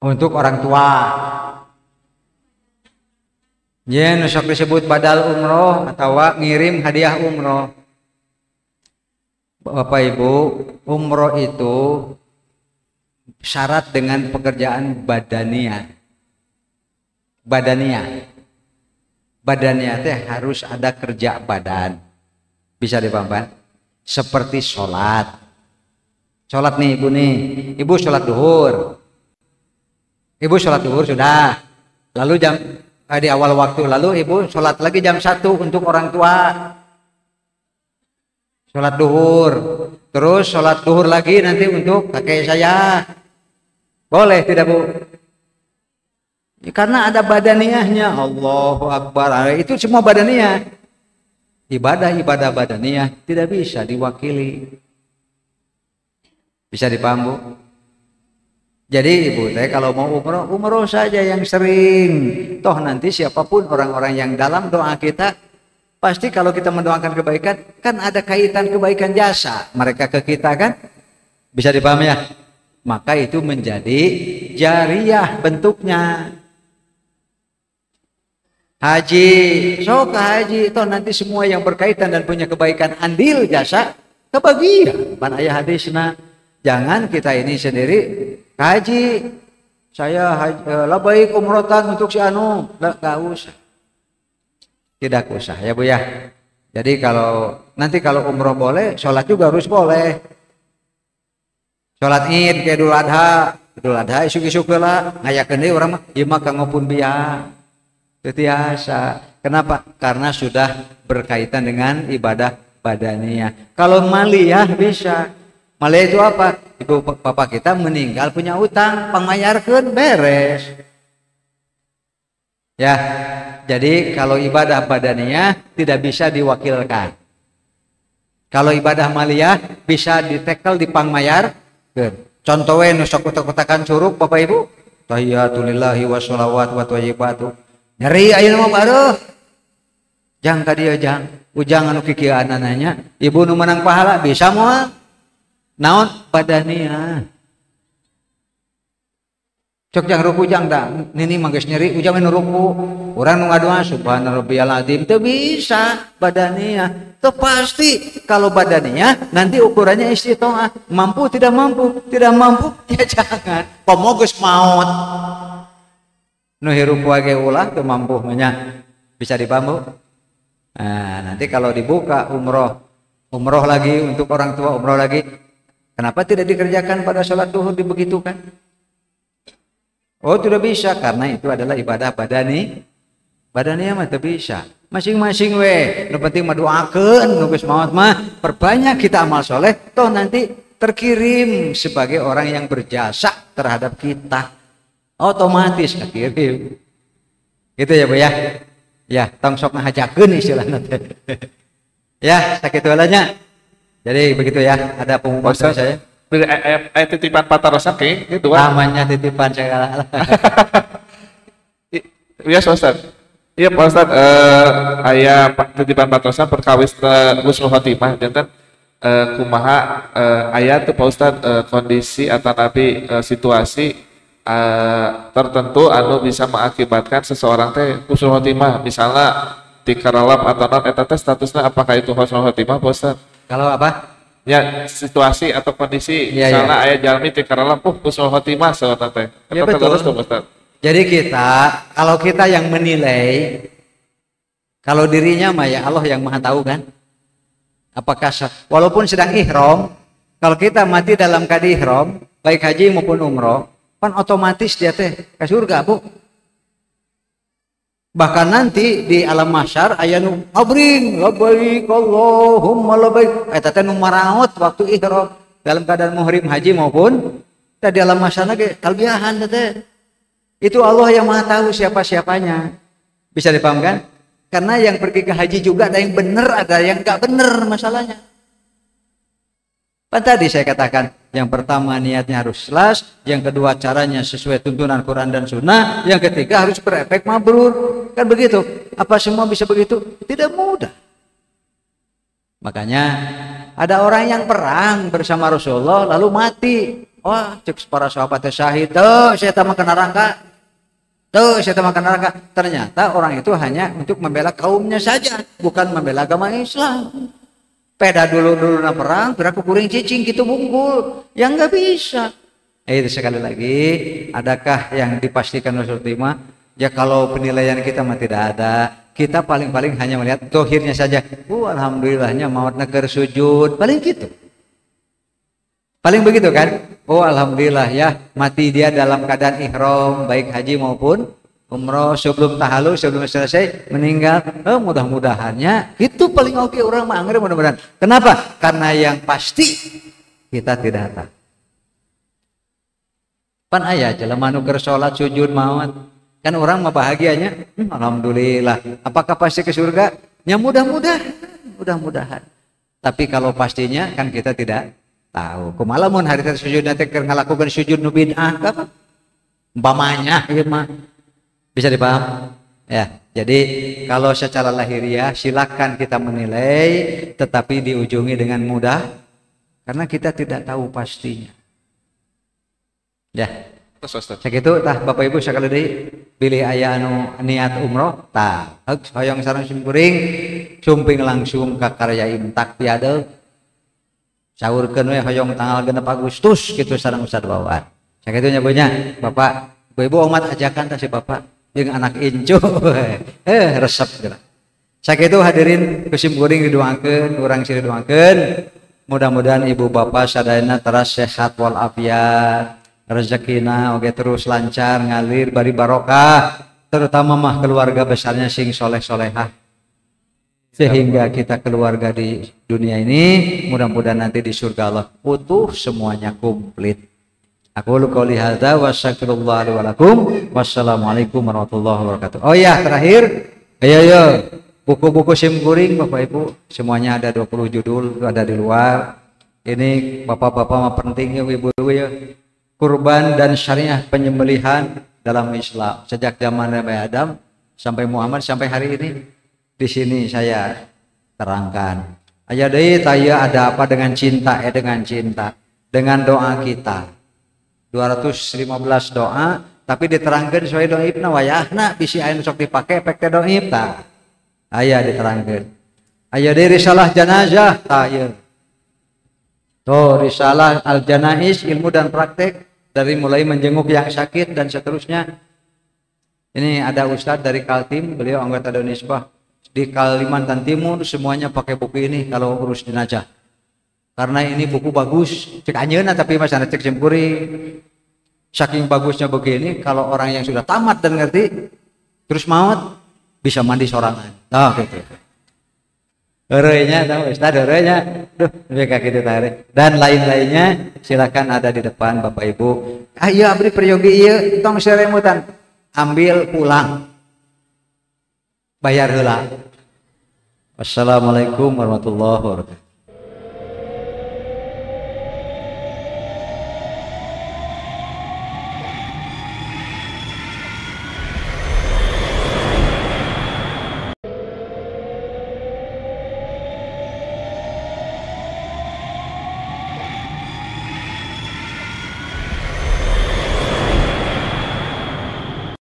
Untuk orang tua. Ya, nusok disebut badal umroh atau ngirim hadiah umroh. Bapak Ibu, umroh itu syarat dengan pekerjaan badaniah. Badaniah teh harus ada kerja badan. Bisa dipahami? Seperti sholat. Sholat nih Ibu nih. Ibu sholat duhur. Ibu sholat duhur sudah. Lalu di awal waktu lalu Ibu sholat lagi jam 1 untuk orang tua. Sholat duhur, terus sholat duhur lagi nanti untuk kakek saya. Boleh tidak Bu? Ya, karena ada badaniahnya. Allahu Akbar. Itu semua badaniah. Ibadah badaniah tidak bisa diwakili. Bisa dipaham Bu? Jadi Ibu teh kalau mau umroh saja yang sering. Toh nanti siapapun orang-orang yang dalam doa kita pasti kalau kita mendoakan kebaikan, kan ada kaitan kebaikan jasa mereka ke kita kan? Bisa dipahami ya? Maka itu menjadi jariyah bentuknya. Haji, sok haji, toh nanti semua yang berkaitan dan punya kebaikan andil jasa, kebagian. Pan ayah hadisna, jangan kita ini sendiri haji, saya haji, labaik umrotan untuk si anu, gak usah. Tidak usah ya Bu ya. Jadi nanti kalau umroh boleh, sholat juga harus boleh. Sholat Id kayak Idul Adha isuk-isuk lah. Ngayakeun deui urang mah ieu mah kangopun biaya. Biasa. Kenapa? Karena sudah berkaitan dengan ibadah badaniyah. Kalau maliyah bisa. Maliyah itu apa? Ibu bapak kita meninggal punya utang, pangmayarkeun beres. Ya, jadi kalau ibadah badaniyah tidak bisa diwakilkan. Kalau ibadah maliyah bisa ditekel di pangmayar. Contohnya nusok kotak-kotakan curug Bapak Ibu. Tahiyatulillahi wa sholawat wa thayyibatu. Nyeri ayeuna mah baruh. Jang ka dieu jang. Ujang anu kikieuan nanya, ibu nu menang pahala bisa moal. Naon badaniyah. Cok jang ruku jang da nini manggeus nyeri ujang nu ruku. Urang nu ngadoa subhanarabbiyal azim teu bisa badaniyah. Teu pasti kalau badaniyah nanti ukurannya istitoah. Mampu tidak mampu, tidak mampu ya jangan. Pomogeus maot. Nu hirup wae ulah teu mampu nya bisa dipampu. Nah, nanti kalau dibuka umroh lagi untuk orang tua, umroh lagi. Kenapa tidak dikerjakan pada sholat duhur dibegitukan? Oh, tidak bisa karena itu adalah ibadah badaniyah mah teu bisa. Masing-masing we, nu penting mah doakeun nu geus maot mah perbanyak kita amal soleh, toh nanti terkirim sebagai orang yang berjasa terhadap kita. Otomatis kekirim. Gitu ya, Bu ya. Ya, tong sok ngahajakeun istilahna teh. Ya, sakitu heulanya. Jadi begitu ya, ada pengumuman dari saya. Titipan patarosan kayak gitu kan? Namanya titipan segala. Iya, Ustaz. Iya, Pak Ustaz. Aya titipan patarosan perkawis husnul khotimah janten kumaha aya teh Pak Ustaz kondisi atau nabi situasi tertentu anu bisa mengakibatkan seseorang teh husnul khotimah, misalnya tikaralap atau non eta teh statusnya apakah itu husnul khotimah Pak Ustaz? Kalau apa? Ya situasi atau kondisi ya, misalnya ya. aya jalmi tikaralap husnul khotimah saeuta teh. Ya betul. Terus Pak Ustaz. Jadi kalau kita yang menilai, kalau dirinya mah ya Allah yang Maha tahu kan. Apakah walaupun sedang ihram, kalau kita mati dalam keadaan ihram, baik haji maupun umroh, kan otomatis dia teh ke surga, Bu. Bahkan nanti di alam mahsyar aya nu abring labbaik Allahumma labbaik eta teh nu maraot waktu ihram dalam keadaan muhrim haji maupun di alam mahsyar ge talbiahan teh. Itu Allah yang Maha tahu siapa-siapanya. Bisa dipahamkan? Karena yang pergi ke haji juga ada yang benar, ada yang enggak benar masalahnya. Kan tadi saya katakan, yang pertama niatnya harus ikhlas, yang kedua caranya sesuai tuntunan Quran dan Sunnah, yang ketiga harus berefek mabrur. Kan begitu? Apa semua bisa begitu? Tidak mudah. Makanya ada orang yang perang bersama Rasulullah lalu mati. Wah, cek para sahabatnya syahid. Tuh, saya tak makan neraka. Tuh, saya tak makan neraka. Ternyata orang itu hanya untuk membela kaumnya saja, bukan membela agama Islam. Peda dulu na perang, piraku kuring cicing gitu bungkul. Yang nggak bisa. Itu sekali lagi, adakah yang dipastikan Rasul Timah? Ya kalau penilaian kita mah tidak ada. Kita paling-paling hanya melihat dohirnya saja. Alhamdulillahnya maut neger sujud. Paling gitu. Paling begitu kan? Oh alhamdulillah ya, mati dia dalam keadaan ihram, baik haji maupun umroh, sebelum tahalul, sebelum selesai meninggal. Mudah-mudahannya itu paling oke orang mah angger mudah-mudahan. Kenapa? Karena yang pasti kita tidak tahu. Pan aya jelema nu keur salat sujud maut. Kan orang mah bahagianya, alhamdulillah. Apakah pasti ke surga? Ya mudah-mudahan. Tapi kalau pastinya kan kita tidak tahu. Kumaha mun hari teh sujud nanti keur ngalakukeun sujud nu bid'ah apa? Umpamanya ieu mah bisa dipaham? Ya. Jadi kalau secara lahiriah silakan kita menilai, tetapi diujungi dengan mudah karena kita tidak tahu pastinya. Ya. Sakitu tah Bapak Ibu sakali deui pilih aya anu niat umroh tah hoyong sareng simkuring sumping langsung ka karya imtak piadeug saurkeun we hoyong tanggal 6 Agustus kitu sareng Ustaz Wawan. Sakitu nya Bu nya Bapak Ibu umat ajakan tah si Bapak jeung anak incu resep geura. Sakitu hadirin kusimkuring didoakeun urang siri doakeun mudah-mudahan ibu bapak sadayana teras sehat wal afiat. Rezekina oge terus lancar ngalir bari barokah terutama mah keluarga besarnya sing soleh-solehah sehingga kita keluarga di dunia ini mudah-mudahan nanti di surga Allah utuh semuanya komplit. Aku qouli hadza wa astaghfirullah li wa lakum. Wassalamualaikum warahmatullahi wabarakatuh. Oh ya, terakhir, ayo buku-buku SIM kuring Bapak Ibu, semuanya ada 20 judul, itu ada di luar. Ini Bapak-bapak mah penting ya Ibu-ibu ya. Kurban dan syariah penyembelihan dalam Islam sejak zaman Nabi Adam sampai Muhammad sampai hari ini. Di sini saya terangkan. Ayo deh, tanya ada apa dengan cinta? Dengan cinta, dengan doa kita. 215 doa, tapi diterangkan sesuai doa ibna wayahna bisi anu sok dipake efek doa ibna. Aya diterangkan. Aya di risalah jenazah, tanya. Tuh risalah al janais ilmu dan praktek dari mulai menjenguk yang sakit dan seterusnya. Ini ada ustadz dari Kaltim, beliau anggota Donisbah di Kalimantan Timur, semuanya pakai buku ini kalau urus jenazah. Karena ini buku bagus, cek anjeuna tapi masih cek simpuri. Saking bagusnya begini, kalau orang yang sudah tamat dan ngerti, terus maut bisa mandi sorangan. Oh gitu. Heureunya tahu Ustaz, heureunya. Duh, mereka gitu tarik. Dan lain-lainnya silakan ada di depan Bapak Ibu. Ayo abdi peryogi ieu tong seremutan. Ambil pulang. Bayar heula. Wassalamualaikum warahmatullahi wabarakatuh.